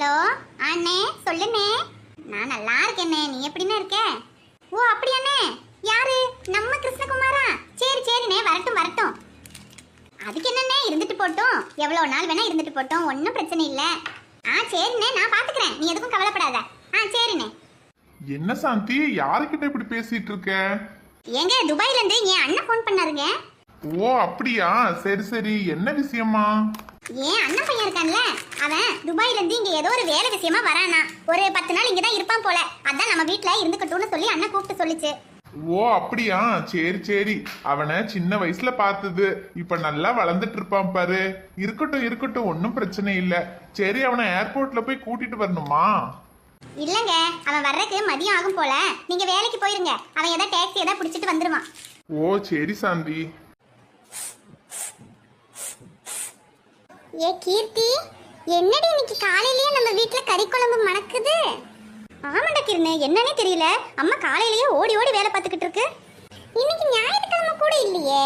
Hello அண்ணே, சொல்லுண்ணே. நான் நல்லா இருக்கேண்ணே, நீ எப்படிண்ணே இருக்க? ஓ அப்படியாண்ணே, யாரு? நம்ம கிருஷ்ணகுமாரா? சரி சரிண்ணே, வரட்டும் வரட்டும். அதுக்கு என்னண்ணே, இருந்துட்டு போட்டோம். எவ்வளோ நாள் வேணா இருந்துட்டு போட்டோம், ஒன்றும் பிரச்சனை இல்லை. சரிண்ணே, நான் பார்த்துக்கிறேன், நீ எதுக்கும் கவலைப்படாத. சரிண்ணே. என்ன சாந்தி, யாருக்கிட்ட இப்படி பேசிட்டு இருக்க? ஏங்க, துபாயில இருந்து என் அண்ணன் ஃபோன் பண்ணாருங்க. ஓ அப்படியா, சரி சரி, என்ன விஷயமா? ஏன் அண்ணன் பையன் இருக்கான்ல, அவன் துபாயில இருந்து இங்க ஏதோ ஒரு வேலை விஷயமா வரானா. ஒரு 10 நாள் இங்கதான் இருப்பான் போல. அதான் நம்ம வீட்டுல இருந்துக்கட்டும்னு சொல்லி அண்ணன் கூப்பிட்டு சொல்லிச்சு. ஓ அப்படியா, சரி சரி. அவனை சின்ன வயசுல பார்த்தது, இப்ப நல்லா வளர்ந்துட்டு இருப்பான் பாரு. இருக்கட்டும் இருக்கட்டும், ஒன்னும் பிரச்சனை இல்ல. சரி, அவனை ஏர்போர்ட்ல போய் கூட்டிட்டு வரணுமா? இல்லங்க, அவன் வர்றதுக்கு மதியம் ஆகும் போல. நீங்க வேலைக்கு போயிருங்க, அவன் ஏதாவது டாக்ஸி ஏதாவது பிடிச்சிட்டு வந்துருவான். ஓ சரி சாந்தி. ஏ கீர்த்தி, என்னடி இன்னைக்கு காலையிலேயே நம்ம வீட்ல கறி குழம்பு மணக்குது? ஆமாண்டா கிருணு, என்னன்னே தெரியல. அம்மா காலையிலேயே ஓடி ஓடி வேலை பார்த்துக்கிட்டு இருக்கு. இன்னைக்கு ஞாயிற்றுக்கிழமை கூட இல்லையே,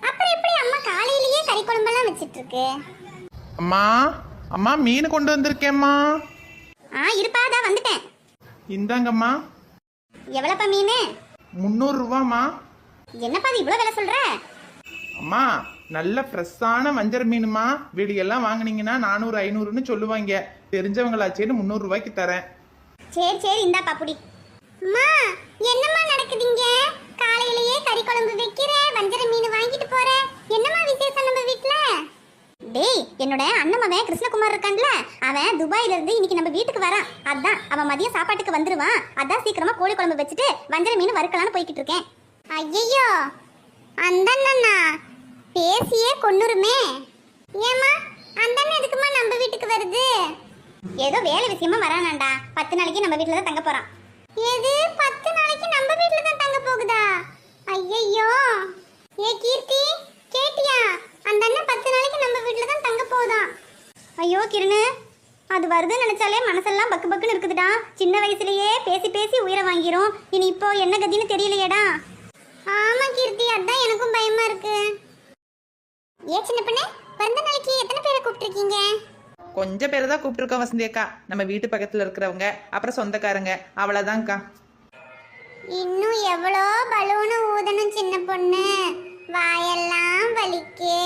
அப்புறம் எப்படி அம்மா காலையிலேயே கறி குழம்பெல்லாம் வச்சிட்டு இருக்கு? அம்மா அம்மா, மீன் கொண்டு வந்திருக்கேம்மா. இருப்பா, தான் வந்துட்டேன். இந்தாங்கம்மா. எவ்வளோப்பா மீன்? 300 ரூபாம்மா. என்னப்பா இது இவ்வளோ விலை சொல்ற? அம்மா, நல்ல ஃப்ரெஷ்ஷான வஞ்சர மீனுமா. வெளியெல்லாம் வாங்கினீங்கன்னா 400 500ன்னு சொல்லுவாங்க. தெரிஞ்சவங்களாச்சேன்னு 300 ரூபாய்க்கு தரேன். சரி சரி, இந்தாப்பா புடி. அம்மா, என்னம்மா நடக்குதுங்க? காலையிலேயே கறி குழம்பு வைக்கிற, வஞ்சர மீன் வாங்கிட்டு போற, என்னம்மா விசேஷம் நம்ம வீட்ல? டேய், என்னோட அண்ணன் கிருஷ்ணகுமார் இருக்கான்ல, அவன் துபாயில இருந்து இன்னைக்கு நம்ம வீட்டுக்கு வரான். அதான் அவன் மதியம் சாப்பாட்டுக்கு வந்துருவான். அதான் சீக்கிரமா கோழி குழம்பு வச்சுட்டு வஞ்சர மீன் வறுக்கலான்னு போய்கிட்டு இருக்கேன். ஐயோ, அந்த அண்ணா பேசியே கொன்னுருமே. ஏமா, அந்த அண்ணன் எதுக்குமா நம்ம வீட்டுக்கு வருது? ஏதோ வேலை விஷயமா வரானாண்டா. 10 நாளைக்கு நம்ம வீட்டுல தான் தங்க போறான். எது 10 நாளைக்கு நம்ம வீட்டுல தான் தங்க போகுதா? ஐயோ, ஏ கீர்த்தி, கேட்டியா? அந்த அண்ணன் 10 நாளைக்கு நம்ம வீட்டுல தான் தங்க போகுதான். ஐயோ கிரணு, அது வருதுன்னு நினைச்சாலே மனசெல்லாம் பக்கு பக்குன்னு இருக்குதுடா. சின்ன வயசுலயே பேசி பேசி உயிரை வாங்கிரும். இனி இப்போ என்ன கதின்னு தெரியலையேடா. ஆமா கீர்த்தி, அதான் எனக்கும் பயமா இருக்கு. ஏ சின்ன பொண்ணு, பிறந்த நாளைக்கு எத்தனை பேரை கூப்பிட்டுருக்கீங்க? கொஞ்சம் பேர் தான் கூப்பிட்டுருக்கோம் வசந்தி அக்கா. நம்ம வீட்டு பக்கத்தில் இருக்கிறவங்க, அப்புறம் சொந்தக்காரங்க, அவ்வளோதான்க்கா. இன்னும் எவ்வளோ பலூனு ஊதணும் சின்ன பொண்ணு, வாயெல்லாம் வலிக்கு.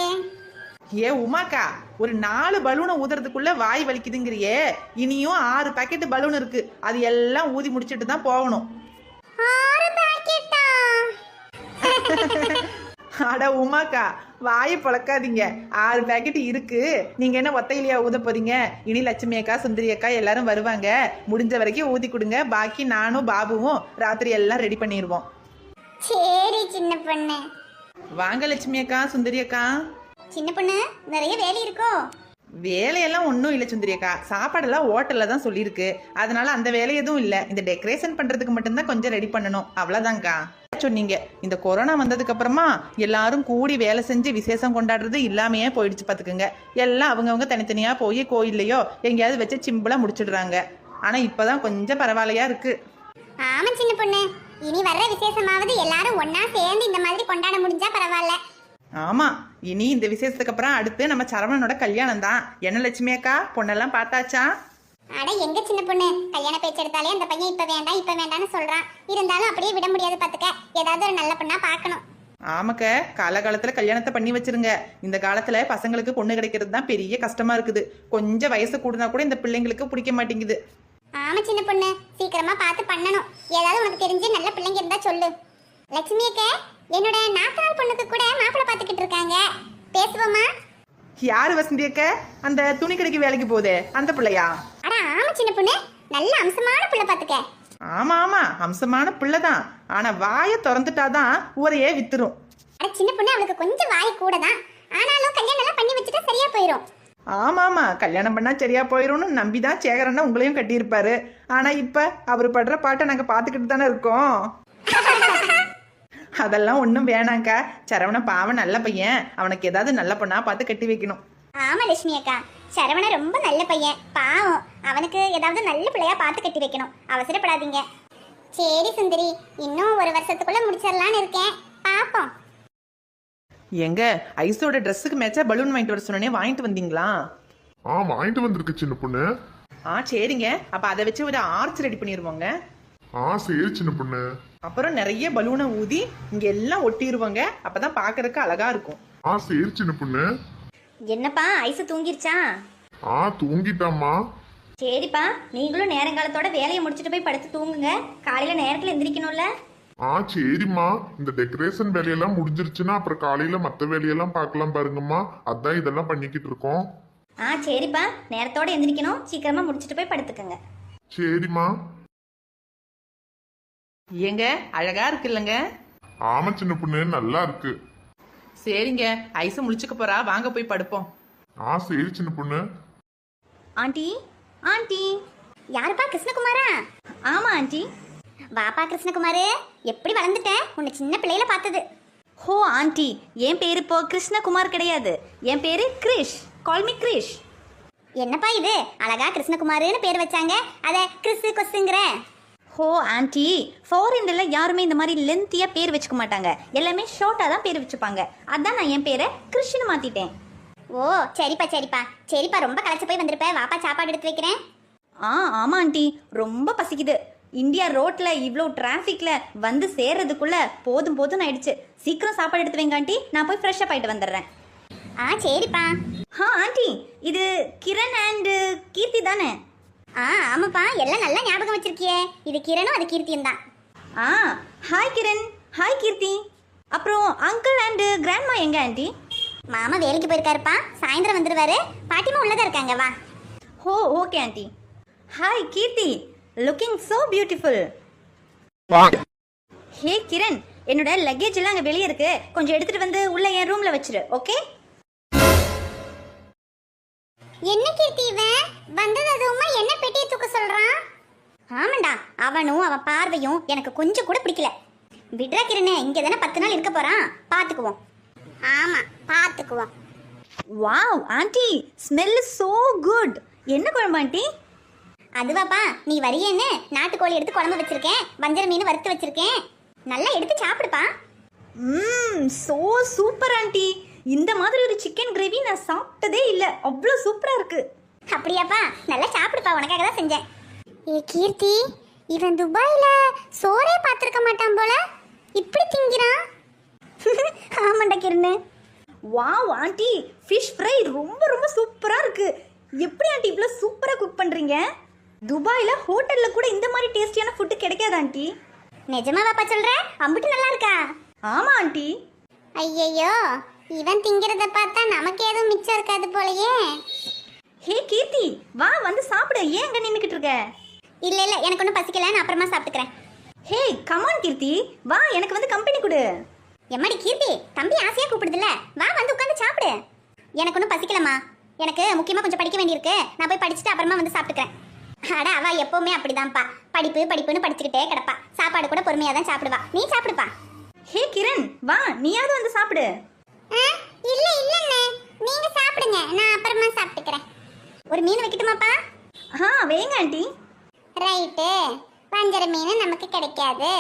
ஏ உமாக்கா, ஒரு 4 பலூனை ஊதுறதுக்குள்ள வாய் வலிக்குதுங்கிறியே. இனியும் 6 பாக்கெட் பலூன் இருக்கு. அது எல்லாம் ஊதி முடிச்சிட்டு தான் போகணும். 6 பாக்கெட்டா? அட உமாக்கா, வாயை பழக்காதீங்க. 6 பாக்கெட் இருக்கு. நீங்க என்ன ஒத்தையிலையா ஊத போறீங்க? இனி லட்சுமி அக்கா, சுந்தரி அக்கா எல்லாரும் வருவாங்க. முடிஞ்ச வரைக்கும் ஊதி கொடுங்க. பாக்கி நானும் பாபுவும் ராத்திரி எல்லாம் ரெடி பண்ணிடுவோம். சரி சின்ன பொண்ணு. வாங்க லட்சுமி அக்கா, சுந்தரி அக்கா. சின்ன பொண்ணு, நிறைய வேலை இருக்கோ? வேலையெல்லாம் ஒன்றும் இல்லை சுந்தரி அக்கா. சாப்பாடெல்லாம் ஹோட்டலில் தான் சொல்லியிருக்கு. அதனால அந்த வேலை எதுவும் இல்லை. இந்த டெக்கரேஷன் பண்ணுறதுக்கு மட்டும்தான் கொஞ்சம் ரெடி பண்ணணும், அவ்வளோதாங்க்கா. சொன்னீங்க, இந்த கொரோனா வந்ததுக்கு அப்புறமா எல்லாரும் கூடி வேலை செஞ்சு விசேஷம் கொண்டாடுறது இல்லாமையே போயிடுச்சு பார்த்துக்குங்க. எல்லாம் அவங்கவுங்க தனித்தனியாக போய் கோயில்லையோ எங்கேயாவது வச்சு சிம்பிளாக முடிச்சிடுறாங்க. ஆனால் இப்போதான் கொஞ்சம் பரவாயில்லையா இருக்கு. ஆமா சின்ன பொண்ணு, இனி வர்ற விசேஷமாவது எல்லாரும் ஒன்னா சேர்ந்து இந்த மாதிரி கொண்டாட முடிஞ்சா பரவாயில்ல. ஆமா, இனி இந்த விசேஷத்துக்கு அப்புறம் அடுத்து நம்ம சரவணனோட கல்யாணம் தான். என்ன லட்சுமி அக்கா, பொண்ணெல்லாம் பார்த்தாச்சா? அட எங்க சின்ன பொண்ணு, கல்யாண பேச்சு எடுத்தாலே அந்த பையன் இப்ப வேண்டாம்னு சொல்றான். இருந்தாலும் அப்படியே விட முடியாது பாத்துக்க. ஏதாவது ஒரு நல்ல பொண்ணா பார்க்கணும். ஆமாக்க, காலகாலத்துல கல்யாணத்தை பண்ணி வச்சிருங்க. இந்த காலத்துல பசங்களுக்கு பொண்ணு கிடைக்கிறது தான் பெரிய கஷ்டமா இருக்குது. கொஞ்சம் வயசு கூடுனா கூட இந்த பிள்ளைங்களுக்கு பிடிக்க மாட்டேங்குது. ஆமா சின்ன பொண்ணு, சீக்கிரமா பார்த்து பண்ணணும். ஏதாவது உனக்கு தெரிஞ்சு நல்ல பிள்ளைங்க இருந்தா சொல்லு. லட்சுமி அக்கா, என்னோட நாத்தனார் பொண்ணுக்கு கூட மாப்பிள்ளை பார்த்துக்கிட்டு இருக்காங்க, பேசுவோமா? யாரு வசந்தி அக்கா? அந்த துணி கடைக்கு வேலைக்கு போதே அந்த பிள்ளையா? அட ஆமா சின்ன பொண்ணு, நல்ல அம்சமான பிள்ளை பாத்துக்க. ஆமா ஆமா, அம்சமான பிள்ளைதான். ஆனா வாயை திறந்துட்டாதான் ஊரையே வித்துரும். அட சின்ன பொண்ணு, அவளுக்கு கொஞ்சம் வாய் கூட தான். ஆனாலும் கல்யாணம் எல்லாம் பண்ணி வச்சுட்டா சரியா போயிடும். ஆமா ஆமா, கல்யாணம் பண்ணா சரியா போயிரும்னு நம்பிதான் சேகரண்ணா உங்களையும் கட்டியிருப்பாரு. ஆனா இப்ப அவர் படுற பாட்டை நாங்க பாத்துக்கிட்டு தானே இருக்கோம். அதெல்லாம் ஒன்றும் வேணாங்க்கா. சரவண பாவம் நல்ல பையன். அவனுக்கு ஏதாவது நல்ல பொண்ணா பார்த்து கட்டி வைக்கணும். ஆமா லட்சுமி அக்கா, சரவண ரொம்ப நல்ல பையன், பாவம். அவனுக்கு ஏதாவது நல்ல பிள்ளையா பார்த்து கட்டி வைக்கணும். அவசரப்படாதீங்க. சரி சுந்தரி, இன்னும் 1 வருஷத்துக்குள்ள முடிச்சிடலான்னு இருக்கேன், பாப்போம். எங்க ஐஸோட ட்ரெஸ்ஸுக்கு மேட்சா பலூன் வாங்கிட்டு வர சொன்னே, வாங்கிட்டு வந்தீங்களா? வாங்கிட்டு வந்திருக்கு சின்ன பொண்ணு. சரிங்க. அப்ப அதை வச்சு ஒரு ஆர்ச் ரெடி பண்ணிடுவோங்க. சரி சின்ன பொண்ணு. அப்புறம் நிறைய பலூனை ஊதி இங்க எல்லாம் ஒட்டிடுவோங்க. அப்பதான் பாக்குறதுக்கு அழகா இருக்கும். சரி சின்ன பொண்ணு. என்னப்பா ஐசு தூங்கிருச்சா? தூங்கிட்டாம்மா. சரிப்பா, நீங்களும் நேரங்காலத்தோட வேலையை முடிச்சுட்டு போய் படுத்து தூங்குங்க. காலையில நேரத்துல எந்திரிக்கணும்ல. சரிம்மா. இந்த டெக்கரேஷன் வேலையெல்லாம் முடிஞ்சிருச்சுன்னா அப்புறம் காலையில மத்த வேலையெல்லாம் பார்க்கலாம் பாருங்கம்மா. அதான் இதெல்லாம் பண்ணிக்கிட்டு இருக்கோம். சரிப்பா, நேரத்தோட எந்திரிக்கணும். சீக்கிரமா முடிச்சுட்டு போய் படுத்துக்கங்க. சரிம்மா. ஏங்க அழகா இருக்கு இல்லங்க? ஆமா சின்ன பொண்ணு, நல்லா இருக்கு. சரிங்க, ஐசு முழிச்சுக்க போறா, வாங்க போய் படுப்போம். சரி சின்ன பொண்ணு. Aunty, aunty. யாருப்பா, கிருஷ்ணகுமாரா? ஆமா ஆண்டி. வாப்பா கிருஷ்ணகுமாரு, எப்படி வளர்ந்துட்ட? உன்னை சின்ன பிள்ளையில பார்த்தது. ஹோ ஆண்டி, என் பேரு இப்போ கிருஷ்ணகுமார் கிடையாது. என் பேரு கிரிஷ். Call me Girish. என்னப்பா இது, அழகா கிருஷ்ணகுமாருன்னு பேர் வச்சாங்க, அதை கிறிஸ் கொஸ்ஸுங்கிற? ஹோ ஆண்டி, ஃபாரின்ல யாருமே இந்த மாதிரி லென்த்தியா பேர் வச்சுக்க மாட்டாங்க. எல்லாமே ஷார்ட்டா தான் பேர் வச்சுப்பாங்க. அதான் நான் என் பேரை கிருஷ்ணு மாத்திட்டேன். ஓ சரிப்பா சரிப்பா சரிப்பா, ரொம்ப களைச்சு போய் வந்திருப்ப. வாப்பா சாப்பாடு எடுத்து வைக்கிறேன். ஆமா ஆண்டி, ரொம்ப பசிக்குது. இந்தியா ரோட்ல இவ்வளோ டிராஃபிக்ல வந்து சேர்றதுக்குள்ள போதும் போதும் ஆயிடுச்சு. சீக்கிரம் சாப்பாடு எடுத்து வைங்க ஆண்டி, நான் போய் ஃப்ரெஷ்ஷப் ஆயிட்டு வந்துடுறேன். சரிப்பா. ஆண்டி, இது கிரண் அண்ட் கீர்த்தி தானே? ஆமாப்பா, எல்லாம் நல்லா ஞாபகம் வச்சிருக்கியே. இது கிரணும் அது கீர்த்தியும் தான். ஹாய் கிரண், ஹாய் கீர்த்தி. அப்புறம் அங்கிள் அண்ட் கிராண்ட்மா எங்க ஆண்டி? மாமா வேலைக்கு போயிருக்காருப்பா, சாயந்தரம் வந்துடுவாரு. பாட்டிமா உள்ளதா இருக்காங்க, வா. Okay aunty. ஹாய் கீர்த்தி, லுக்கிங் so பியூட்டிஃபுல். ஹே கிரண், என்னோட லக்கேஜ் எல்லாம் அங்கே வெளியே இருக்கு, கொஞ்சம் எடுத்துட்டு வந்து உள்ள என் ரூம்ல வச்சிரு. ஓகே? என்ன கீர்த்தி இவன் வந்தது அதுவுமா என்ன பெட்டியை தூக்க சொல்றான்? ஆமாண்டா, அவனும் அவன் பார்வையும் எனக்கு கொஞ்சம் கூட பிடிக்கல. விட்ரா கிரணே, இங்க தானே 10 நாள் இருக்க போறான், பாத்துக்குவோம். ஆமா பாத்துக்குவோம். Wow aunty, smell so good. என்ன குழம்பு ஆண்டி? அதுவாப்பா, நீ வரியேன்னு நாட்டுக்கோழி எடுத்து குழம்பு வச்சிருக்கேன், வஞ்சர மீன் வறுத்து வச்சிருக்கேன். நல்லா எடுத்து சாப்பிடுப்பா. So super aunty. இந்த மாதிரி ஒரு சிக்கன் கிரேவி நான் சாப்பிட்டதே இல்லை, அவ்வளோ சூப்பரா இருக்கு. அப்படியாப்பா, நல்லா சாப்பிடுப்பா, உனக்காக தான் செஞ்சேன். கீர்த்தி, இவன் துபாயில சோறே பார்த்துருக்க மாட்டான் போல, இப்படி திங்கிறான். ஆமாண்டா கிரணு. வாவ் ஆண்டி, ஃபிஷ் ஃப்ரை ரொம்ப ரொம்ப சூப்பரா இருக்கு. எப்படி ஆண்டி இவ்வளோ சூப்பரா குக் பண்றீங்க? துபாயில ஹோட்டல்ல கூட இந்த மாதிரி டேஸ்டியான ஃபுட் கிடைக்காது ஆண்டி. நிஜமாவாப்பா சொல்ற? அம்பிட்டு நல்லா இருக்கா? ஆமா ஆண்டி. ஐயையோ, இவன் திங்கிறத பார்த்தா நமக்கு எதுவும் மிச்சம் இருக்காது போலயே. ஹே கீர்த்தி, வா வந்து சாப்பிடு. ஏன் அங்க நின்னுக்கிட்டு இருக்க? இல்ல இல்ல, எனக்கு ஒன்றும் பசிக்கல, நான் அப்புறமா சாப்பிட்டுக்கிறேன். ஹே கமான் கீர்த்தி, வா எனக்கு வந்து கம்பெனி கொடு. எம்மாடி கீர்த்தி, தம்பி ஆசையா கூப்பிடுதுல, வா வந்து உட்காந்து சாப்பிடு. எனக்கு ஒன்றும் பசிக்கலம்மா, எனக்கு முக்கியமா கொஞ்சம் படிக்க வேண்டியிருக்கு, நான் போய் படிச்சுட்டு அப்புறமா வந்து சாப்பிட்டுக்கிறேன். அட அவ எப்பவுமே அப்படிதான்ப்பா, படிப்பு படிப்புன்னு படிச்சுக்கிட்டே கிடப்பா. சாப்பாடு கூட பொறுமையா தான் சாப்பிடுவா. நீ சாப்பிடுப்பா. ஹே கிரண், வா நீயாவது வந்து சாப்பிடு. இல்ல இல்லண்ணே, நீங்க சாப்பிடுங்க, நான் அப்புறமா சாப்பிட்டுக்கிறேன். ஒரு மீன் வைக்கட்டுமாப்பா? வேங்க ஆண்டி. ரைட்டு, வஞ்சர மீன் நமக்கு கிடைக்காது,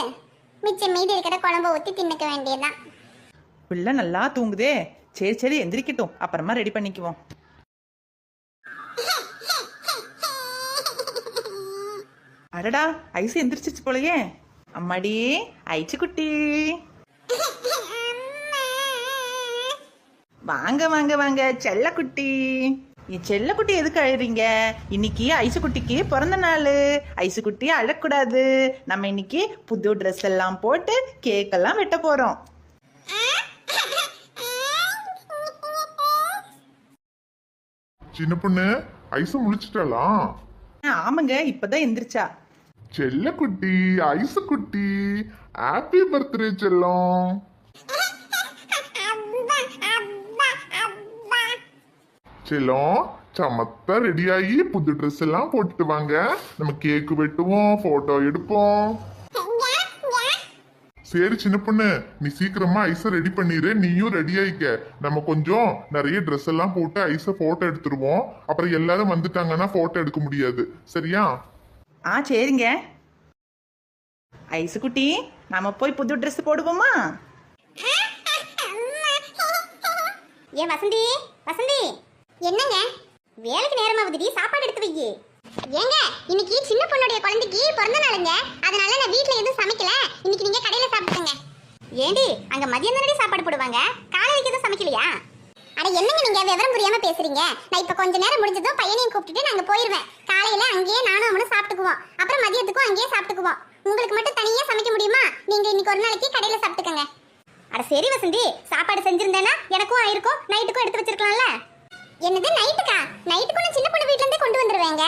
மிச்சம் மீதி இருக்கிற குழம்பு ஊற்றி தின்னுக்க வேண்டியதுதான். பிள்ளை நல்லா தூங்குதே. சரி சரி, எந்திரிக்கட்டும், அப்புறமா ரெடி பண்ணிக்குவோம். அடடா, ஐசு எந்திரிச்சிச்சு போலயே. அம்மாடி ஐச்சு குட்டி, வாங்க வாங்க வாங்க செல்லக்குட்டி. செல்லக்குட்டி எதுக்கு அழுறீங்க? இன்னைக்கு ஐசு குட்டிக்கு பிறந்த நாள். ஐசு குட்டி அழக்கூடாது. நம்ம இன்னைக்கு புது ட்ரெஸ் எல்லாம் போட்டு கேக் எல்லாம் வெட்ட போறோம். சின்ன பொண்ணு, ஐசு முழிச்சிட்டாளா? ஆமாங்க, இப்பதான் எந்திரிச்சா. செல்ல குட்டி, ஐசு குட்டி, ஹாப்பி பர்த்டே செல்லம். செல்லம், சமத்தா ரெடி ஆகி புது ட்ரெஸ் எல்லாம் போட்டுட்டு வாங்க, நம்ம கேக்கு வெட்டுவோம், போட்டோ எடுப்போம். சரி சின்ன பொண்ணு, நீ சீக்கிரமா ஐஸ ரெடி பண்ணிரு, நீயும் ரெடி ஆயிக்க. நம்ம கொஞ்சம் நிறைய ட்ரெஸ் எல்லாம் போட்டு ஐஸ போட்டோ எடுத்துருவோம். அப்புறம் எல்லாரும் வந்துட்டாங்கன்னா போட்டோ எடுக்க முடியாது, சரியா? சரிங்க. ஐசு குட்டி, நாம போய் புது ட்ரெஸ் போடுவோமா? ஏன் வசந்தி, வசந்தி என்னங்க வேலைக்கு நேரமாகுதுடி, சாப்பாடு எடுத்து வை. ஏங்க இன்னைக்கு சின்ன பொண்ணுடைய குழந்தைக்கு பிறந்த நாளுங்க, அதனால நான் வீட்ல எதுவும் சமைக்கல. இன்னைக்கு நீங்க கடையில சாப்பிடுங்க. ஏண்டி அங்க மதியம் தானே சாப்பாடு போடுவாங்க, காலையில எதுவும் சமைக்கலையா? அட என்னங்க நீங்க விவரம் புரியாம பேசுறீங்க. நான் இப்ப கொஞ்ச நேரம் முடிஞ்சதும் பையனையும் கூப்பிட்டுட்டு நாங்க போயிருவேன். காலையில அங்கேயே நானும் அவனும் சாப்பிட்டுக்குவோம், அப்புறம் மதியத்துக்கும் அங்கேயே சாப்பிட்டுக்குவோம். உங்களுக்கு மட்டும் தனியா சமைக்க முடியுமா? நீங்க இன்னைக்கு ஒரு நாளைக்கு கடையில சாப்பிட்டுக்கங்க. அட சரி வசந்தி, சாப்பாடு செஞ்சிருந்தேனா எனக்கும் ஆயிருக்கும், நைட்டுக்கும் எடுத்து வச்சிருக்கலாம்ல. என்னது நைட்டுக்கா? நைட்டுக்கு சின்ன பொண்ணு வீட்ல இருந்தே கொண்டு வந்துருவேங்க.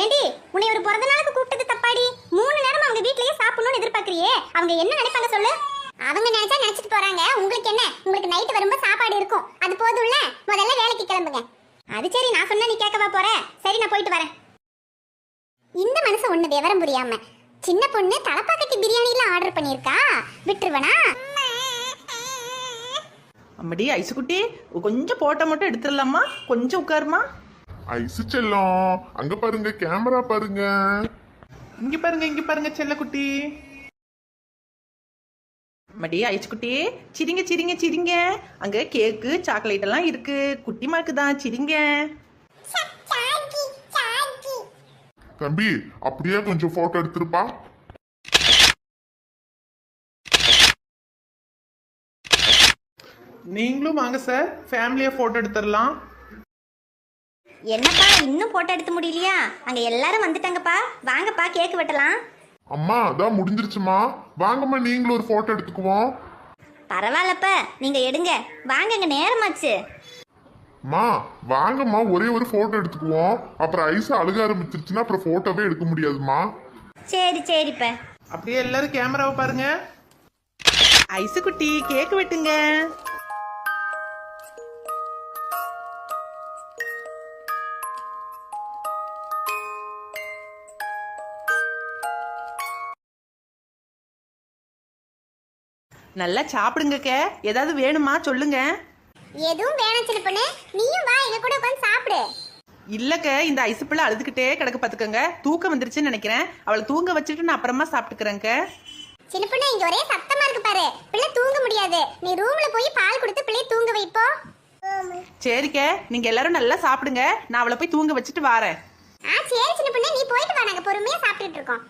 ஏண்டி உன்னை ஒரு பிறந்த நாளுக்கு கூப்பிட்டது தப்பாடி? 3 நேரம் அவங்க வீட்லயே சாப்பிடணும்னு எதிர்பார்க்கறியே, அவங்க என்ன நினைப்பாங்க சொல்லு? அவங்க நினைச்சா நினைச்சிட்டு போறாங்க, உங்களுக்கு என்ன? உங்களுக்கு நைட் வரும்போது சாப்பாடு இருக்கும், அது போதும்ல. முதல்ல வேலைக்கு கிளம்புங்க. அது சரி, நான் சொன்னா நீ கேட்கவா போற? சரி நான் போயிட்டு வரேன். இந்த மனுஷன் ஒண்ணு விவரம் புரியாம சின்ன பொண்ணு தலப்பாக்கட்டி பிரியாணில ஆர்டர் பண்ணிருக்கா, விட்டுருவனா? அம்மடி ஐசுக்குட்டி, கொஞ்சம் போட்டோ மட்டும் எடுத்துடலாமா? கொஞ்சம் உட்காருமா. ஐசு செல்லம், அங்க பாருங்க, கேமரா பாருங்க. இங்க பாருங்க, இங்க பாருங்க செல்லக்குட்டி. அம்மடி ஐசுக்குட்டி, சிரிங்க சிரிங்க சிரிங்க. அங்க கேக்கு சாக்லேட் எல்லாம் இருக்கு, குட்டிமாக்கு தான், சிரிங்க. தம்பி அப்படியே கொஞ்சம் போட்டோ எடுத்துருப்பா. நீங்களும் வாங்க சார், ஃபேமிலியா போட்டோ எடுத்துடலாம். என்னப்பா இன்னும் போட்டோ எடுத்து முடியலையா? அங்க எல்லாரும் வந்துட்டாங்கப்பா, வாங்கப்பா கேக் வெட்டலாம். அம்மா அதான் முடிஞ்சிருச்சுமா, வாங்கம்மா நீங்களும் ஒரு போட்டோ எடுத்துக்குவோம். பரவாயில்லப்ப, நீங்க எடுங்க, வாங்க, அங்க நேரமாச்சு. அம்மா வாங்கம்மா, ஒரே ஒரு போட்டோ எடுத்துக்குவோம். அப்புறம் ஐஸ் அழுக ஆரம்பிச்சிருச்சுன்னா அப்புறம் போட்டோவே எடுக்க முடியாதுமா. சரி சரிப்ப. அப்படியே எல்லாரும் கேமராவை பாருங்க. ஐசுக்குட்டி கேக் வெட்டுங்க. நல்லா சாப்பிடுங்க. ஏதாவது வேணுமா சொல்லுங்க. எதுவும் வேணாம் சின்ன பொண்ணு, நீயும் வா எங்க கூட உட்கார்ந்து சாப்பிடு. இல்லக்க, இந்த ஐசு பிள்ளை அழுதுகிட்டே கிடக்கு பாத்துக்கங்க, தூக்கம் வந்துருச்சுன்னு நினைக்கிறேன். அவளை தூங்க வச்சுட்டு நான் அப்புறமா சாப்பிட்டுக்கிறேங்க. சின்ன பொண்ணு இங்க ஒரே சத்தமா இருக்கு பாரு, பிள்ளை தூங்க முடியாது. நீ ரூம்ல போய் பால் கொடுத்து பிள்ளைய தூங்க வைப்போ. சரிக்க, நீங்க எல்லாரும் நல்லா சாப்பிடுங்க, நான் அவளை போய் தூங்க வச்சுட்டு வாரேன். சரி சின்ன பொண்ணு, நீ போயிட்டு வா, நாங்க பொறுமையா சாப்பிட்டுட்டு இருக்கோம்.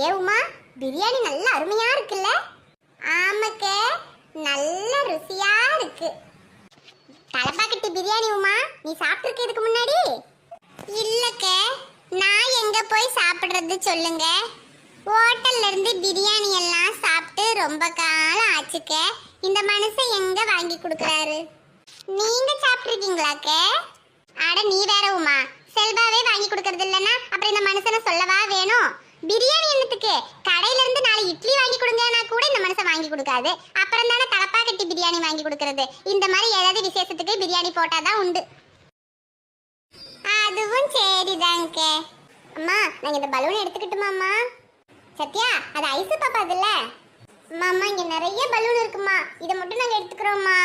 ஏ உமா, பிரியாணி நல்ல அருமையா இருக்குல்ல? ஆமாக்க, நல்ல ருசியா இருக்கு. தலப்பாக்கட்டி பிரியாணி உமா, நீ சாப்பிட்டிருக்க இதுக்கு முன்னாடி? இல்லக்க, நான் எங்க போய் சாப்பிடுறது சொல்லுங்க. ஹோட்டல்ல இருந்து பிரியாணி எல்லாம் சாப்பிட்டு ரொம்ப காலம் ஆச்சுக்க. இந்த மனுஷன் எங்க வாங்கி கொடுக்கறாரு? நீங்க சாப்பிட்டுருக்கீங்களாக்க? அட நீ வேற உமா, செல்வாவே வாங்கி கொடுக்கறது இல்லைன்னா அப்புறம் இந்த மனுஷனை சொல்லவா வேணும்? பிரியாணி என்னத்துக்கு? கடையில இருந்து 4 இட்லி வாங்கி கொடுங்கன்னா கூட இந்த மனுஷன் வாங்கி கொடுக்காது, அப்புறம் தானே தலப்பாக்கட்டி பிரியாணி வாங்கி கொடுக்கறது. இந்த மாதிரி ஏதாவது விசேஷத்துக்கு பிரியாணி போட்டாதான் உண்டு. அதுவும் சரிதாங்க. அம்மா நாங்க இந்த பலூன் எடுத்துக்கிட்டுமாம்மா? சத்யா, அது ஐஸ் பாப்பாதுல்ல? அம்மா இங்க நிறைய பலூன் இருக்குமா, இதை மட்டும் நாங்க எடுத்துக்கிறோம்மா.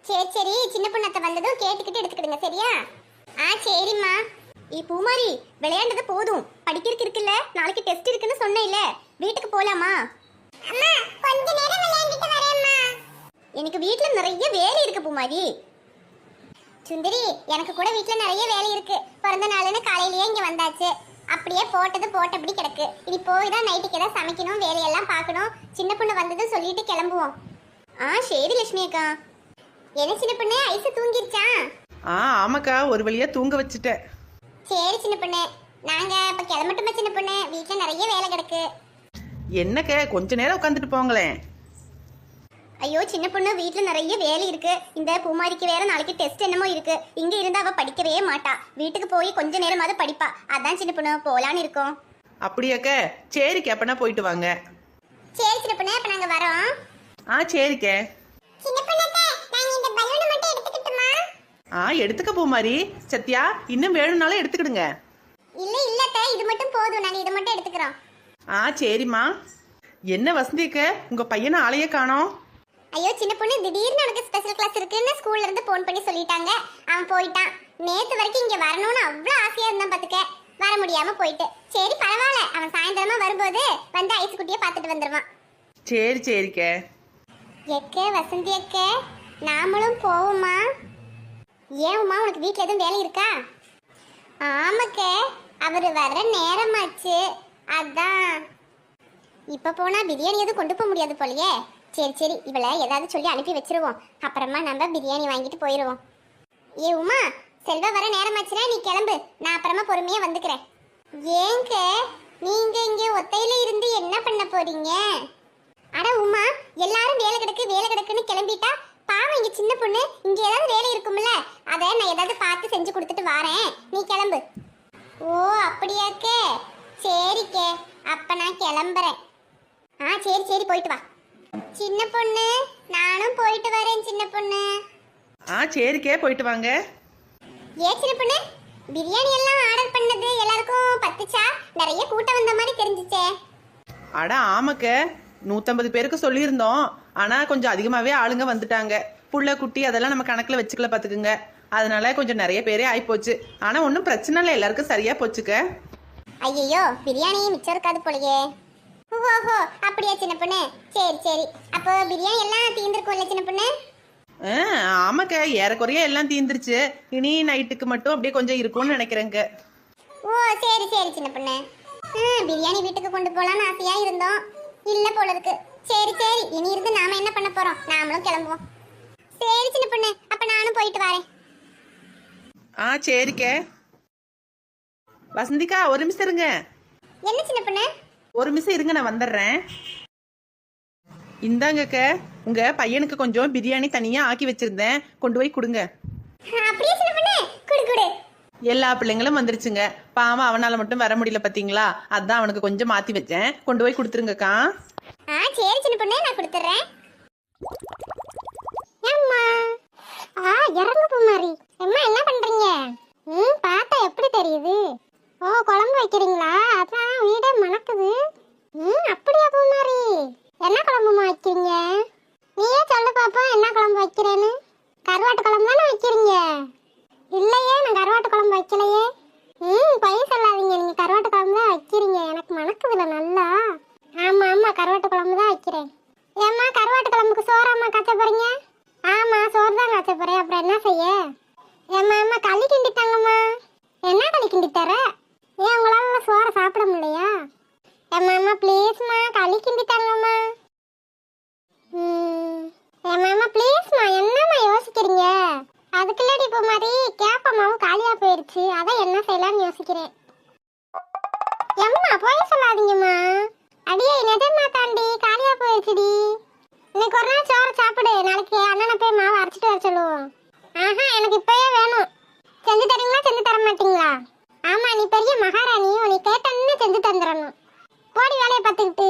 சரி சரி, சின்ன பொண்ணத்தை வந்ததும் கேட்டுக்கிட்டு எடுத்துக்கிடுங்க, சரியா? சரிம்மா. பூமாரி, விளையாண்டது போதும், படிக்கிறதுக்கு இருக்குல்ல, நாளைக்கு டெஸ்ட் இருக்குன்னு சொன்னேன்ல, வீட்டுக்கு போலாமா? அம்மா கொஞ்ச நேரம் விளையாண்டிட்டு வரேம்மா. எனக்கு வீட்ல நிறைய வேலை இருக்கு பூமாரி. சுந்தரி, எனக்கு கூட வீட்ல நிறைய வேலை இருக்கு. பிறந்த நாள்னு காலையிலேயே இங்க வந்தாச்சு, அப்படியே போட்டது போட்டபடி கிடக்கு. இனி போய் தான் நைட்டுக்கு ஏதாவது சமைக்கணும், வேலையெல்லாம் பார்க்கணும். சின்ன பொண்ணு வந்ததும் சொல்லிட்டு கிளம்புவோம். சரி லட்சுமி அக்கா. என்ன சின்ன பொண்ணு, ஐஸ் தூங்கிருச்சா? ஆமாக்கா, ஒரு வழியா தூங்க வச்சுட்டேன். சரி சின்ன பொண்ணு, நாங்க இப்ப கிளம்பட்டுமா சின்ன பொண்ணு? வீட்ல நிறைய வேலை கிடக்கு. என்னக்க, கொஞ்ச நேரம் உட்காந்துட்டு போங்களேன். ஐயோ சின்ன பொண்ணு, வீட்ல நிறைய வேலை இருக்கு. இந்த பூமாரிக்கு வேற நாளைக்கு டெஸ்ட் என்னமோ இருக்கு. இங்க இருந்தா அவ படிக்கவே மாட்டா, வீட்டுக்கு போய் கொஞ்ச நேரமாவது படிப்பா. அதான் சின்ன பொண்ணு போலான்னு இருக்கோம். அப்படியாக்க, சரிக்க, அப்பனா போயிட்டு வாங்க. சரி சின்ன பொண்ணு, அப்ப நாங்க வரோம். சரிக்க. சின்ன பொண்ணே, நாங்க இந்த பலூனை மட்டும் எடுத்துக்கிட்டுமா? எடுத்துக்க பூமாரி. சத்யா, இன்னும் வேணும்னாலும் எடுத்துக்கிடுங்க. இல்ல இல்லத்த, இது மட்டும் போதும், நாங்க இதை மட்டும் எடுத்துக்கிறோம். சரிம்மா. என்ன வசந்திக்க, உங்க பையனை ஆளையே காணோம்? ஐயோ சின்ன பொண்ணு, திடீர்னு அவனுக்கு ஸ்பெஷல் கிளாஸ் இருக்குன்னு ஸ்கூல்ல இருந்து போன் பண்ணி சொல்லிட்டாங்க, அவன் போயிட்டான். நேத்து வரைக்கும் இங்க வரணும்னு அவ்வளவு ஆசையா இருந்தான் பாத்துக்க, வர முடியாம போயிட்டு. சரி பரவாயில்ல, அவன் சாயந்தரமா வரும்போது வந்து ஐஸ் குட்டியை பார்த்துட்டு வந்துருவான். சரி சரிக்க. எக்க வசந்தி அக்க, நாமளும் போவோமா? ஏன் உமா, உனக்கு வீட்ல எதுவும் வேலை இருக்கா? ஆமாக்க, அவரு வர நேரமாச்சு, அதான். இப்ப போனா பிரியாணி எதுவும் கொண்டு போக முடியாது போலயே. சரி சரி, இவளை ஏதாவது சொல்லி அனுப்பி வச்சிருவோம். அப்புறமா நம்ம பிரியாணி வாங்கிட்டு போயிடுவோம். ஏ உமா, செல்வா வர நேரமாச்சுன்னா நீ கிளம்பு, நான் அப்புறமா பொறுமையா வந்துக்கிறேன். ஏங்க நீங்க இங்க ஒத்தையில இருந்து என்ன பண்ண போறீங்க? அட உமா, எல்லாரும் வேலை கிடக்குன்னு கிளம்பிட்டா பாவம் இங்க சின்ன பொண்ணு, இங்க ஏதாவது வேலை இருக்கும்ல, அதை நான் ஏதாவது பார்த்து செஞ்சு கொடுத்துட்டு வரேன், நீ கிளம்பு. ஓ அப்படியாக்கே, சரிக்கே, அப்ப நான் கிளம்புறேன். சரி சரி, போயிட்டு வா சின்ன பொண்ணு. நானும் போயிட்டு வரேன் சின்ன பொண்ணு. சரிக்கே, போயிட்டு வாங்க. ஏ சின்ன பொண்ணு, பிரியாணி எல்லாம் ஆர்டர் பண்ணது எல்லாருக்கும் பத்துச்சா? நிறைய கூட்டம் வந்த மாதிரி தெரிஞ்சுச்சே. அட ஆமாக்க, 150 பேருக்கு சொல்லியிருந்தோம். ஆனால் கொஞ்சம் அதிகமாகவே ஆளுங்க வந்துட்டாங்க. புள்ள குட்டி அதெல்லாம் நம்ம கணக்கில் வச்சுக்கல பார்த்துக்குங்க. அதனால கொஞ்சம் நிறைய பேரே ஆகிப்போச்சு. ஆனால் ஒன்றும் பிரச்சனை இல்லை, எல்லாருக்கும் சரியாக போச்சுக்க. ஐயோ, பிரியாணி மிச்சம் இருக்காது போலயே. ஓஹோ அப்படியா சின்ன பொண்ணு, சரி சரி. அப்போ பிரியாணி எல்லாம் தீர்ந்துருக்கும்ல சின்ன பொண்ணு? ஆமாக்க, ஏறக்குறைய எல்லாம் தீந்துருச்சு. இனி நைட்டுக்கு மட்டும் அப்படியே கொஞ்சம் இருக்கும்னு நினைக்கிறேங்க. ஓ சரி சரி சின்ன பொண்ணு. பிரியாணி வீட்டுக்கு கொண்டு போகலான்னு ஆசையா இருந்தோம், இல்ல போல இருக்கு. சரி சரி, இனி இருந்து நாம என்ன பண்ண போறோம், நாமளும் கிளம்புவோம். சரி சின்ன பொண்ணு, அப்ப நானும் போயிட்டு வரேன். சரிக்க. வசந்திக்கா, ஒரு நிமிஷம் இருங்க. என்ன சின்ன பொண்ணு? ஒரு நிமிஷம் இருங்க, நான் வந்துடுறேன். இந்தாங்கக்க, உங்க பையனுக்கு கொஞ்சம் பிரியாணி தனியா ஆக்கி வச்சிருந்தேன், கொண்டு போய் கொடுங்க. அப்படியே சின்ன பொண்ணு, குடு குடு. எல்லா பிள்ளைங்களும் வந்துருச்சுங்க. பாவம் அவனால மட்டும் வர முடியல பாத்தீங்களா, அதான் அவனுக்கு கொஞ்சம் மாத்தி வச்சேன், கொண்டு போய் கொடுத்துருங்கக்கா. சரி சின்ன பொண்ணு, நான் கொடுத்துறேன். அம்மா இறங்கு பூமாரி. அம்மா என்ன பண்றீங்க? பார்த்தா எப்படி தெரியுது? ஓ குழம்பு வைக்கிறீங்களா? அதான் வீடே மணக்குது. அப்படியா பூமாரி, என்ன குழம்புமா வைக்கிறீங்க? நீயே சொல்லு பாப்போம், என்ன குழம்பு வைக்கிறேன்னு. கருவாட்டு குழம்பு தானே வைக்கிறீங்க? இல்லையே, நான் கருவாட்டு குழம்பு வைக்கலையே. பொய் சொல்லாதீங்க, நீங்க கருவாட்டு குழம்பு தான் வைக்கிறீங்க, எனக்கு மணக்குதுல நல்லா. ஆமா ஆமா, கருவாட்டு குழம்பு தான் வைக்கிறேன். ஏம்மா, கருவாட்டு குழம்புக்கு சோறாம்மா காய்ச்ச போறீங்க? ஆமா, சோறு தான் காய்ச்ச போறேன், அப்புறம் என்ன செய்ய? ஏம்மா அம்மா, களி கிண்டி தாங்கம்மா. என்ன களி கிண்டி தர? ஏன் உங்களால சோறை சாப்பிட முடியலையா? ஏம்மா அம்மா ப்ளீஸ்மா, களி கிண்டி தாங்கம்மா. ஏம்மா அம்மா ப்ளீஸ்மா, என்னம்மா யோசிக்கிறீங்க? அதுக்குள்ளடி இப்போ மாதிரி கேப்பமாவும் காலியா போயிருச்சு, அதான் என்ன செய்யலாம்னு யோசிக்கிறேன். எம்மா போய் சொல்லாதீங்கம்மா. அடியே நிஜமா தாண்டி காலியா போயிருச்சுடி. இன்னைக்கு ஒரு நாள் சோறு சாப்பிடு, நாளைக்கு அண்ணனை போய் மாவு அரைச்சிட்டு வர சொல்லுவோம். எனக்கு இப்பயே வேணும். செஞ்சு தரீங்களா, செஞ்சு தர மாட்டீங்களா? ஆமா, நீ பெரிய மகாராணி, நீ கேட்டன்னு செஞ்சு தந்துடணும். போடி வேலையை பார்த்துக்கிட்டு.